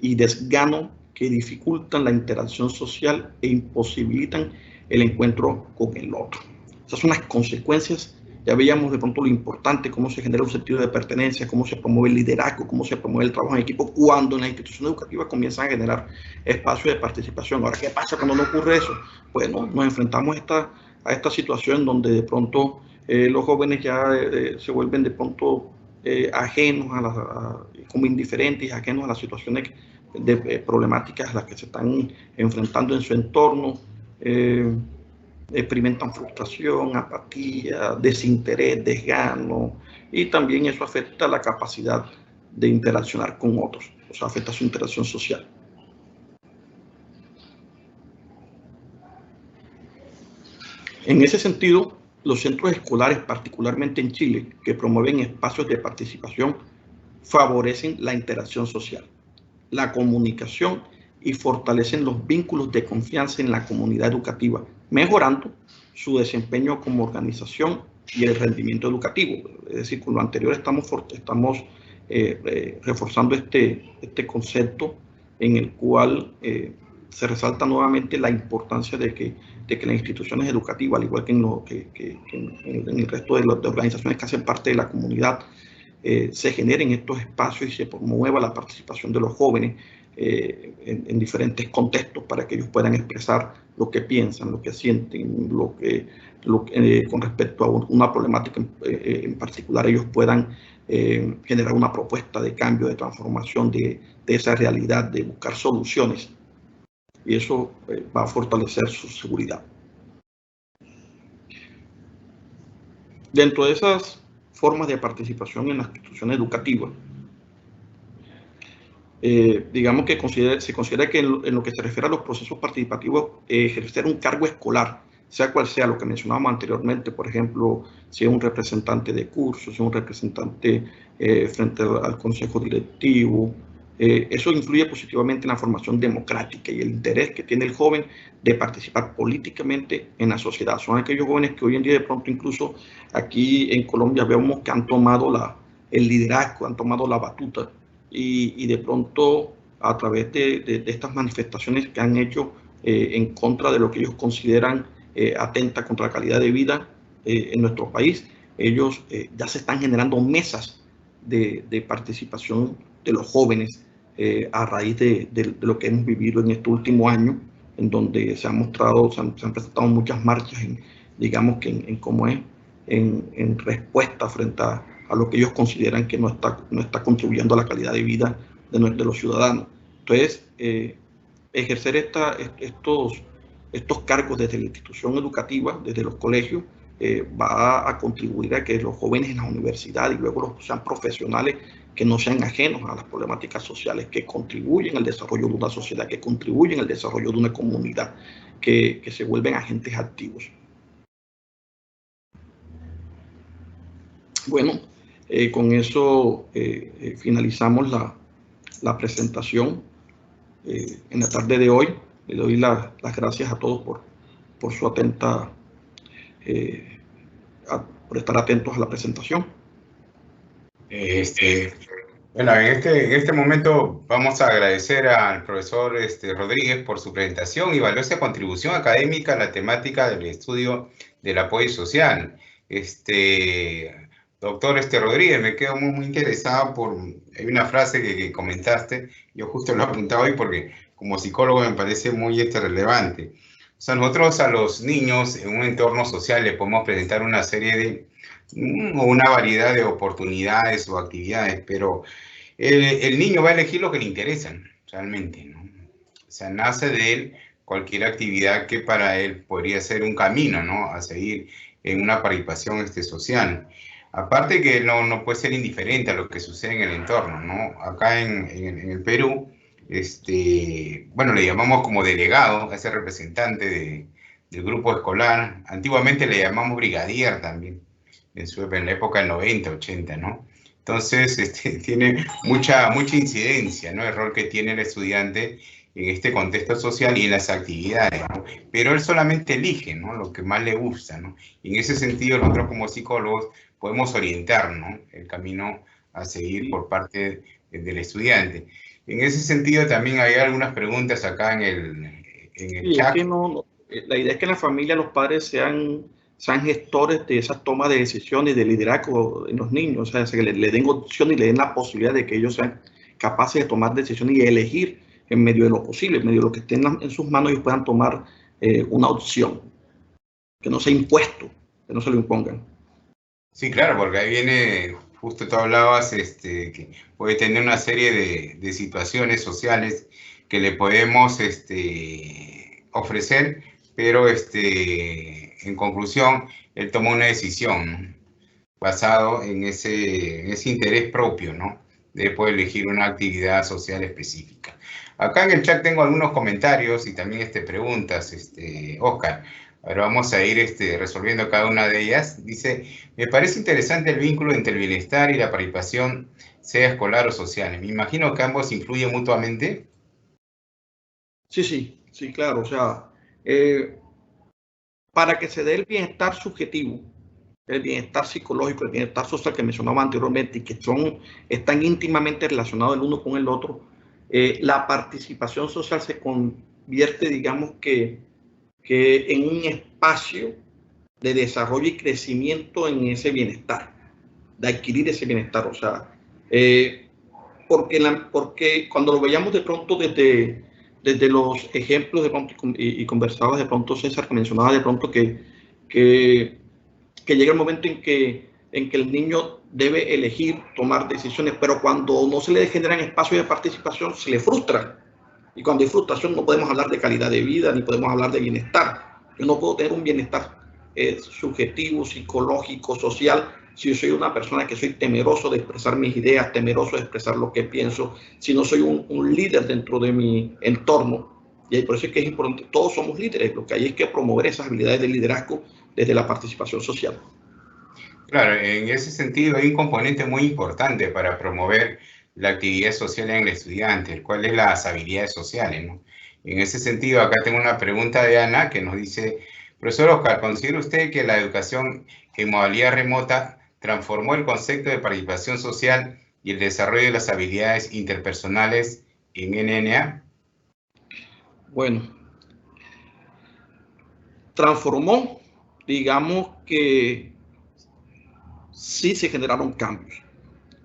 y desgano que dificultan la interacción social e imposibilitan el encuentro con el otro. Esas son las consecuencias. Ya veíamos de pronto lo importante, cómo se genera un sentido de pertenencia, cómo se promueve el liderazgo, cómo se promueve el trabajo en equipo cuando en las instituciones educativas comienzan a generar espacios de participación. Ahora, ¿qué pasa cuando no ocurre eso? Bueno, nos enfrentamos a esta situación donde de pronto los jóvenes ya se vuelven de pronto ajenos como indiferentes, ajenos a las situaciones de problemáticas a las que se están enfrentando en su entorno. Experimentan frustración, apatía, desinterés, desgano, y también eso afecta la capacidad de interaccionar con otros, o sea, afecta su interacción social. En ese sentido, los centros escolares, particularmente en Chile, que promueven espacios de participación, favorecen la interacción social, la comunicación y fortalecen los vínculos de confianza en la comunidad educativa, mejorando su desempeño como organización y el rendimiento educativo. Es decir, con lo anterior estamos reforzando este concepto en el cual se resalta nuevamente la importancia de que las instituciones educativas, al igual que en el resto de organizaciones que hacen parte de la comunidad, se generen estos espacios y se promueva la participación de los jóvenes en diferentes contextos para que ellos puedan expresar lo que piensan, lo que sienten, con respecto a una problemática en particular, ellos puedan generar una propuesta de cambio, de transformación de esa realidad, de buscar soluciones, y eso va a fortalecer su seguridad. Dentro de esas formas de participación en las instituciones educativas, digamos que se considera que en lo que se refiere a los procesos participativos, ejercer un cargo escolar, sea cual sea lo que mencionábamos anteriormente, por ejemplo, si es un representante de curso, si es un representante frente al consejo directivo, eso influye positivamente en la formación democrática y el interés que tiene el joven de participar políticamente en la sociedad. Son aquellos jóvenes que hoy en día de pronto incluso aquí en Colombia vemos que han tomado el liderazgo, han tomado la batuta y de pronto a través de estas manifestaciones que han hecho en contra de lo que ellos consideran atenta contra la calidad de vida en nuestro país, ellos ya se están generando mesas de participación de los jóvenes a raíz de lo que hemos vivido en este último año, en donde se han presentado muchas marchas, digamos que en respuesta frente a lo que ellos consideran que no está contribuyendo a la calidad de vida de los ciudadanos. Entonces, ejercer estos cargos desde la institución educativa, desde los colegios, va a contribuir a que los jóvenes en la universidad y luego sean profesionales que no sean ajenos a las problemáticas sociales, que contribuyen al desarrollo de una sociedad, que contribuyen al desarrollo de una comunidad, que se vuelven agentes activos. Bueno, con eso finalizamos la presentación en la tarde de hoy. Le doy las gracias a todos por su atenta, por estar atentos a la presentación. Bueno, en este momento vamos a agradecer al profesor Rodríguez por su presentación y valiosa contribución académica a la temática del estudio del apoyo social. Doctor Rodríguez, me quedo muy interesado hay una frase que comentaste, yo justo lo he apuntado hoy porque como psicólogo me parece muy relevante. O sea, nosotros a los niños en un entorno social les podemos presentar una serie de, o una variedad de oportunidades o actividades, pero el niño va a elegir lo que le interesa, realmente, ¿no? O sea, nace de él cualquier actividad que para él podría ser un camino, ¿no? A seguir en una participación social. Aparte que no puede ser indiferente a lo que sucede en el entorno, ¿no? Acá en el Perú, bueno, le llamamos como delegado a ese representante del grupo escolar. Antiguamente le llamamos brigadier también, en la época del 90, 80, ¿no? Entonces, tiene mucha incidencia, ¿no? El rol que tiene el estudiante en este contexto social y en las actividades, ¿no? Pero él solamente elige, ¿no? Lo que más le gusta, ¿no? Y en ese sentido, nosotros como psicólogos podemos orientar, ¿no? El camino a seguir por parte del estudiante. En ese sentido, también hay algunas preguntas acá en el chat. Es que la idea es que en la familia los padres sean gestores de esas tomas de decisiones, de liderazgo en los niños, o sea, que le den opción y le den la posibilidad de que ellos sean capaces de tomar decisiones y elegir en medio de lo posible, en medio de lo que esté en sus manos y puedan tomar una opción, que no sea impuesto, que no se lo impongan. Sí, claro, porque ahí viene, justo tú hablabas, que puede tener una serie de situaciones sociales que le podemos ofrecer, pero en conclusión, él toma una decisión, ¿no? Basado en ese interés propio, ¿no? De poder elegir una actividad social específica. Acá en el chat tengo algunos comentarios y también preguntas, Oscar. Ahora vamos a ir resolviendo cada una de ellas. Dice, me parece interesante el vínculo entre el bienestar y la participación, sea escolar o social. Me imagino que ambos influyen mutuamente. Sí, claro. O sea, para que se dé el bienestar subjetivo, el bienestar psicológico, el bienestar social que mencionaba anteriormente y que están íntimamente relacionados el uno con el otro, la participación social se convierte, digamos que en un espacio de desarrollo y crecimiento en ese bienestar, de adquirir ese bienestar. O sea, porque cuando lo veíamos de pronto desde los ejemplos de pronto y conversabas de pronto, César, que mencionaba de pronto que llega el momento en que el niño debe elegir tomar decisiones, pero cuando no se le generan espacios de participación, se le frustra. Y cuando hay frustración no podemos hablar de calidad de vida, ni podemos hablar de bienestar. Yo no puedo tener un bienestar subjetivo, psicológico, social, si yo soy una persona que soy temeroso de expresar mis ideas, temeroso de expresar lo que pienso, si no soy un líder dentro de mi entorno. Y por eso es que es importante, todos somos líderes, lo que hay es que promover esas habilidades de liderazgo desde la participación social. Claro, en ese sentido hay un componente muy importante para promover la actividad social en el estudiante, el cual es las habilidades sociales, ¿no? En ese sentido, acá tengo una pregunta de Ana que nos dice, profesor Oscar, ¿considera usted que la educación en modalidad remota transformó el concepto de participación social y el desarrollo de las habilidades interpersonales en NNA? Bueno, transformó, digamos que sí se generaron cambios.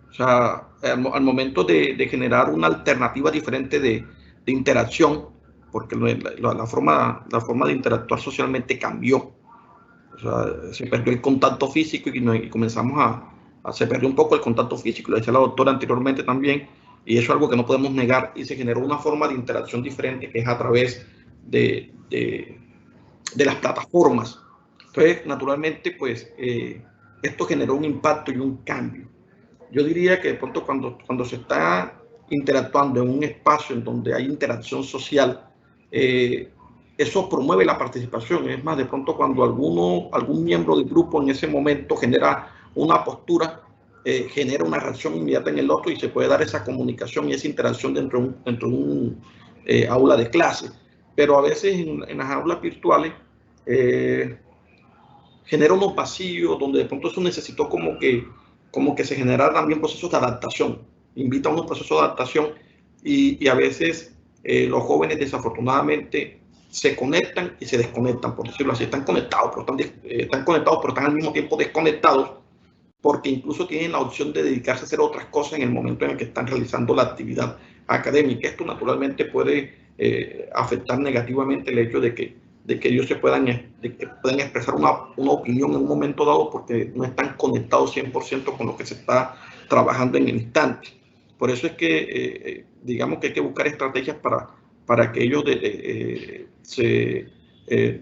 O sea, al momento de generar una alternativa diferente de interacción, porque la forma de interactuar socialmente cambió. O sea, se perdió el contacto físico y comenzamos se perdió un poco el contacto físico, lo decía la doctora anteriormente también, y eso es algo que no podemos negar, y se generó una forma de interacción diferente que es a través de las plataformas. Entonces, naturalmente, pues, esto generó un impacto y un cambio. Yo diría que de pronto cuando se está interactuando en un espacio en donde hay interacción social, eso promueve la participación. Es más, de pronto cuando algún miembro del grupo en ese momento genera una postura, genera una reacción inmediata en el otro y se puede dar esa comunicación y esa interacción dentro de un aula de clase. Pero a veces en las aulas virtuales genera unos vacíos donde de pronto eso necesitó como que se generara también procesos de adaptación. invita a un proceso de adaptación y a veces los jóvenes desafortunadamente se conectan y se desconectan, por decirlo así. Están conectados, pero están al mismo tiempo desconectados, porque incluso tienen la opción de dedicarse a hacer otras cosas en el momento en el que están realizando la actividad académica. Esto naturalmente puede afectar negativamente el hecho de que ellos puedan expresar una opinión en un momento dado, porque no están conectados 100% con lo que se está trabajando en el instante. Por eso es que digamos que hay que buscar estrategias para que ellos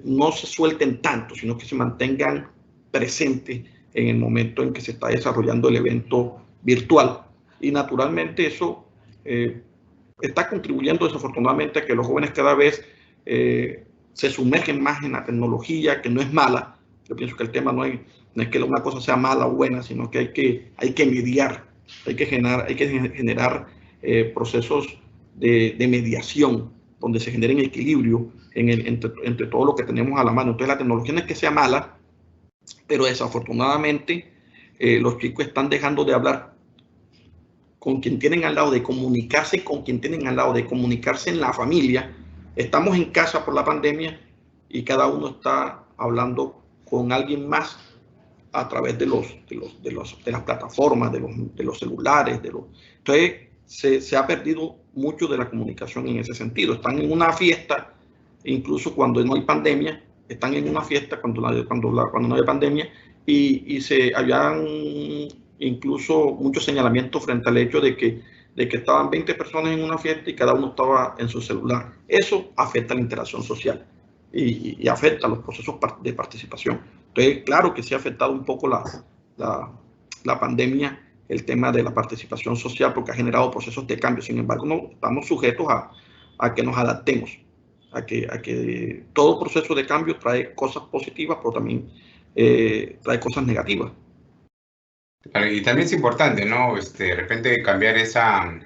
no se suelten tanto, sino que se mantengan presentes en el momento en que se está desarrollando el evento virtual. Y naturalmente eso está contribuyendo desafortunadamente a que los jóvenes cada vez se sumergen más en la tecnología, que no es mala. Yo pienso que el tema no es que una cosa sea mala o buena, sino que hay que mediar, hay que generar procesos de mediación, donde se generen equilibrio entre todo lo que tenemos a la mano. Entonces la tecnología no es que sea mala, pero desafortunadamente los chicos están dejando de hablar con quien tienen al lado, de comunicarse con quien tienen al lado, de comunicarse en la familia. Estamos en casa por la pandemia y cada uno está hablando con alguien más a través de las plataformas, de los celulares. Entonces se ha perdido mucho de la comunicación en ese sentido. Están en una fiesta, incluso cuando no hay pandemia, están en una fiesta cuando no hay pandemia, y se habían incluso muchos señalamientos frente al hecho de que estaban 20 personas en una fiesta y cada uno estaba en su celular. Eso afecta la interacción social y afecta los procesos de participación. Entonces, claro que sí ha afectado un poco la pandemia, el tema de la participación social, porque ha generado procesos de cambio. Sin embargo, no estamos sujetos a que nos adaptemos, a que todo proceso de cambio trae cosas positivas, pero también trae cosas negativas. Y también es importante, ¿no? De repente cambiar esa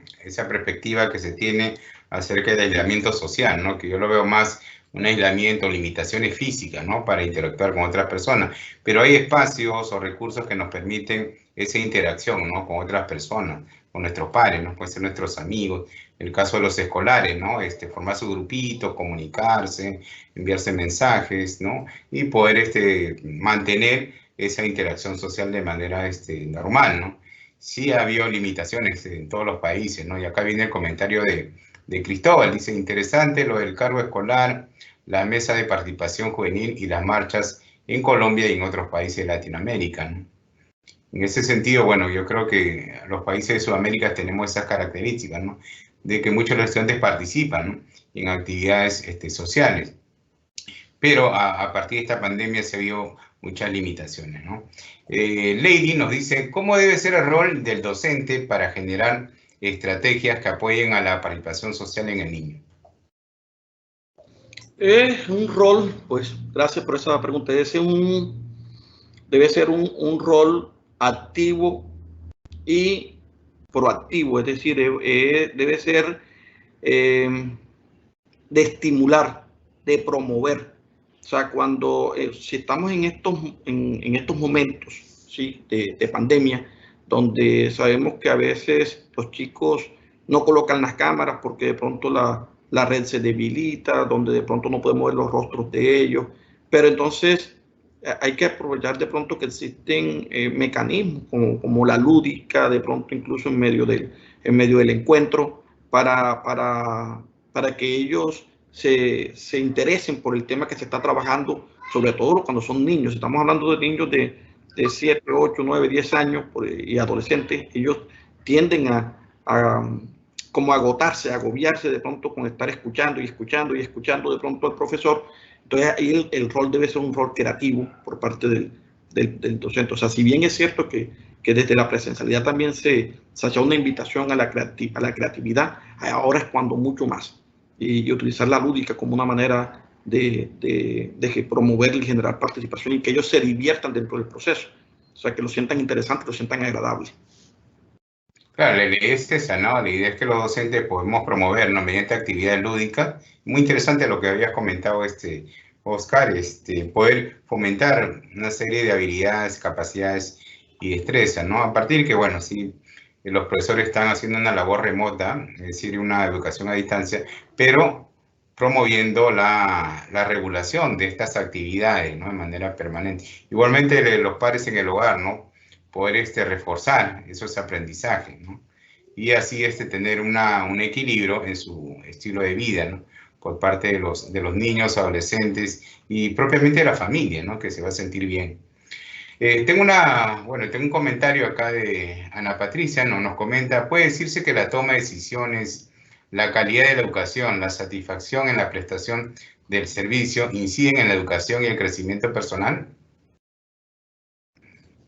perspectiva que se tiene acerca del aislamiento social, ¿no? Que yo lo veo más un aislamiento, limitaciones físicas, ¿no? Para interactuar con otras personas. Pero hay espacios o recursos que nos permiten esa interacción, ¿no? Con otras personas, con nuestros pares, ¿no? Pueden ser nuestros amigos. En el caso de los escolares, ¿no? Formar su grupito, comunicarse, enviarse mensajes, ¿no? Y poder mantener esa interacción social de manera normal, ¿no? Sí ha habido limitaciones en todos los países, ¿no? Y acá viene el comentario de Cristóbal, dice, interesante lo del cargo escolar, la mesa de participación juvenil y las marchas en Colombia y en otros países de Latinoamérica, ¿no? En ese sentido, bueno, yo creo que los países de Sudamérica tenemos esas características, ¿no? De que muchos de los estudiantes participan, ¿no? En actividades sociales. Pero a partir de esta pandemia se vio muchas limitaciones, ¿no? Lady nos dice, ¿cómo debe ser el rol del docente para generar estrategias que apoyen a la participación social en el niño? Un rol, pues, gracias por esa pregunta, debe ser un rol activo y proactivo, es decir, debe ser de estimular, de promover. O sea, si estamos en estos momentos, ¿sí? de pandemia, donde sabemos que a veces los chicos no colocan las cámaras porque de pronto la red se debilita, donde de pronto no podemos ver los rostros de ellos, pero entonces hay que aprovechar de pronto que existen mecanismos como la lúdica, de pronto incluso en medio del encuentro, para que ellos se interesen por el tema que se está trabajando, sobre todo cuando son niños. Estamos hablando de niños de 7, 8, 9, 10 años y adolescentes. Ellos tienden a como agotarse, a agobiarse de pronto con estar escuchando de pronto al profesor. Entonces ahí el rol debe ser un rol creativo por parte del docente. O sea, si bien es cierto que desde la presencialidad también se hace una invitación a la creatividad, ahora es cuando mucho más. Y utilizar la lúdica como una manera de promover y generar participación y que ellos se diviertan dentro del proceso. O sea, que lo sientan interesante, lo sientan agradable. Claro, la idea es esa, ¿no? La idea es que los docentes podemos promovernos mediante actividades lúdicas. Muy interesante lo que habías comentado, Oscar, poder fomentar una serie de habilidades, capacidades y destrezas, ¿no? A partir que, bueno, sí, los profesores están haciendo una labor remota, es decir, una educación a distancia, pero promoviendo la regulación de estas actividades, ¿no? De manera permanente. Igualmente los padres en el hogar, ¿no? Poder reforzar esos aprendizajes, ¿no? Y así tener un equilibrio en su estilo de vida, ¿no? Por parte de los niños, adolescentes y propiamente de la familia, ¿no? Que se va a sentir bien. Tengo un comentario acá de Ana Patricia, ¿no? Nos comenta, ¿puede decirse que la toma de decisiones, la calidad de la educación, la satisfacción en la prestación del servicio inciden en la educación y el crecimiento personal?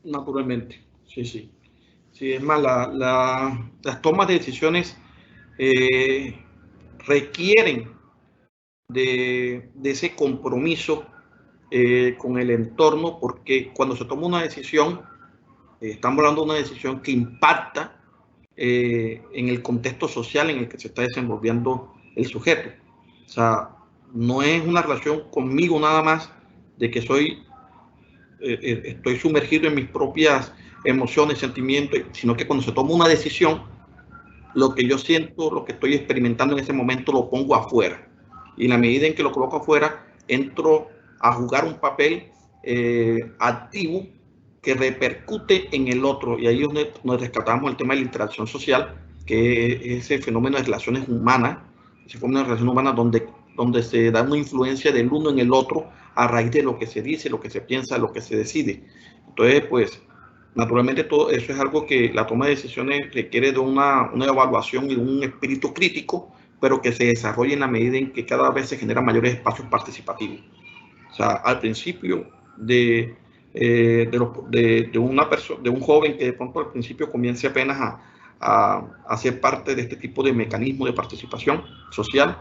Naturalmente, sí, sí. Sí, es más, las tomas de decisiones requieren de ese compromiso con el entorno, porque cuando se toma una decisión, estamos hablando de una decisión que impacta en el contexto social en el que se está desenvolviendo el sujeto. O sea, no es una relación conmigo nada más de que estoy sumergido en mis propias emociones, sentimientos, sino que cuando se toma una decisión, lo que yo siento, lo que estoy experimentando en ese momento, lo pongo afuera. Y en la medida en que lo coloco afuera, entro a jugar un papel activo que repercute en el otro. Y ahí es donde nos rescatamos el tema de la interacción social, que es ese fenómeno de relaciones humanas, ese fenómeno de relaciones humanas donde se da una influencia del uno en el otro a raíz de lo que se dice, lo que se piensa, lo que se decide. Entonces, pues, naturalmente todo eso es algo que la toma de decisiones requiere de una evaluación y de un espíritu crítico, pero que se desarrolla en la medida en que cada vez se generan mayores espacios participativos. O sea, al principio de un joven que de pronto al principio comience apenas a ser parte de este tipo de mecanismo de participación social,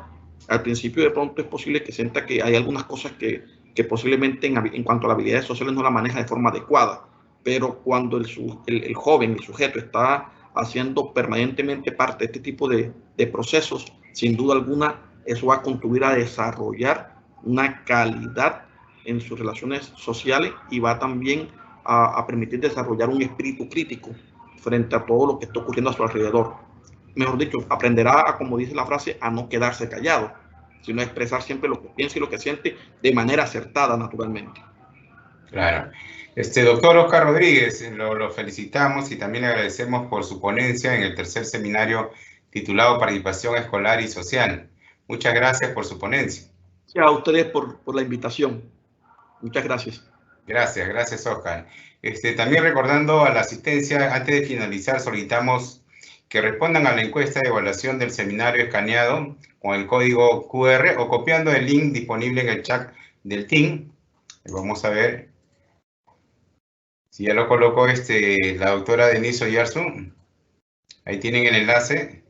al principio de pronto es posible que sienta que hay algunas cosas que posiblemente en cuanto a las habilidades sociales no la maneja de forma adecuada, pero cuando el joven, el sujeto está haciendo permanentemente parte de este tipo de procesos, sin duda alguna eso va a contribuir a desarrollar una calidad en sus relaciones sociales y va también a permitir desarrollar un espíritu crítico frente a todo lo que está ocurriendo a su alrededor. Mejor dicho, aprenderá, como dice la frase, a no quedarse callado, sino a expresar siempre lo que piensa y lo que siente de manera acertada, naturalmente. Claro. Doctor Oscar Rodríguez, lo felicitamos y también le agradecemos por su ponencia en el tercer seminario titulado Participación Escolar y Social. Muchas gracias por su ponencia. Sí, a ustedes por la invitación. Muchas gracias. Gracias Oscar. También recordando a la asistencia, antes de finalizar solicitamos que respondan a la encuesta de evaluación del seminario escaneado con el código QR o copiando el link disponible en el chat del team. Vamos a ver si ya lo colocó la doctora Denise Oyarzu. Ahí tienen el enlace.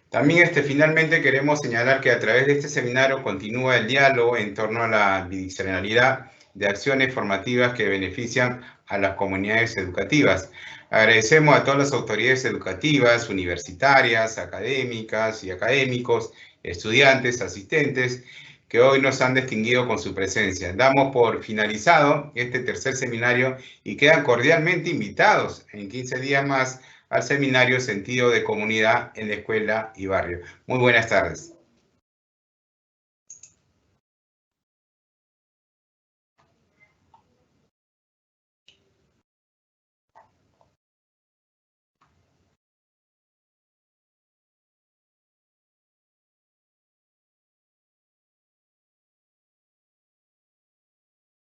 También finalmente queremos señalar que a través de este seminario continúa el diálogo en torno a la bidireccionalidad de acciones formativas que benefician a las comunidades educativas. Agradecemos a todas las autoridades educativas, universitarias, académicas y académicos, estudiantes, asistentes, que hoy nos han distinguido con su presencia. Damos por finalizado este tercer seminario y quedan cordialmente invitados en 15 días más al seminario Sentido de Comunidad en la Escuela y Barrio. Muy buenas tardes.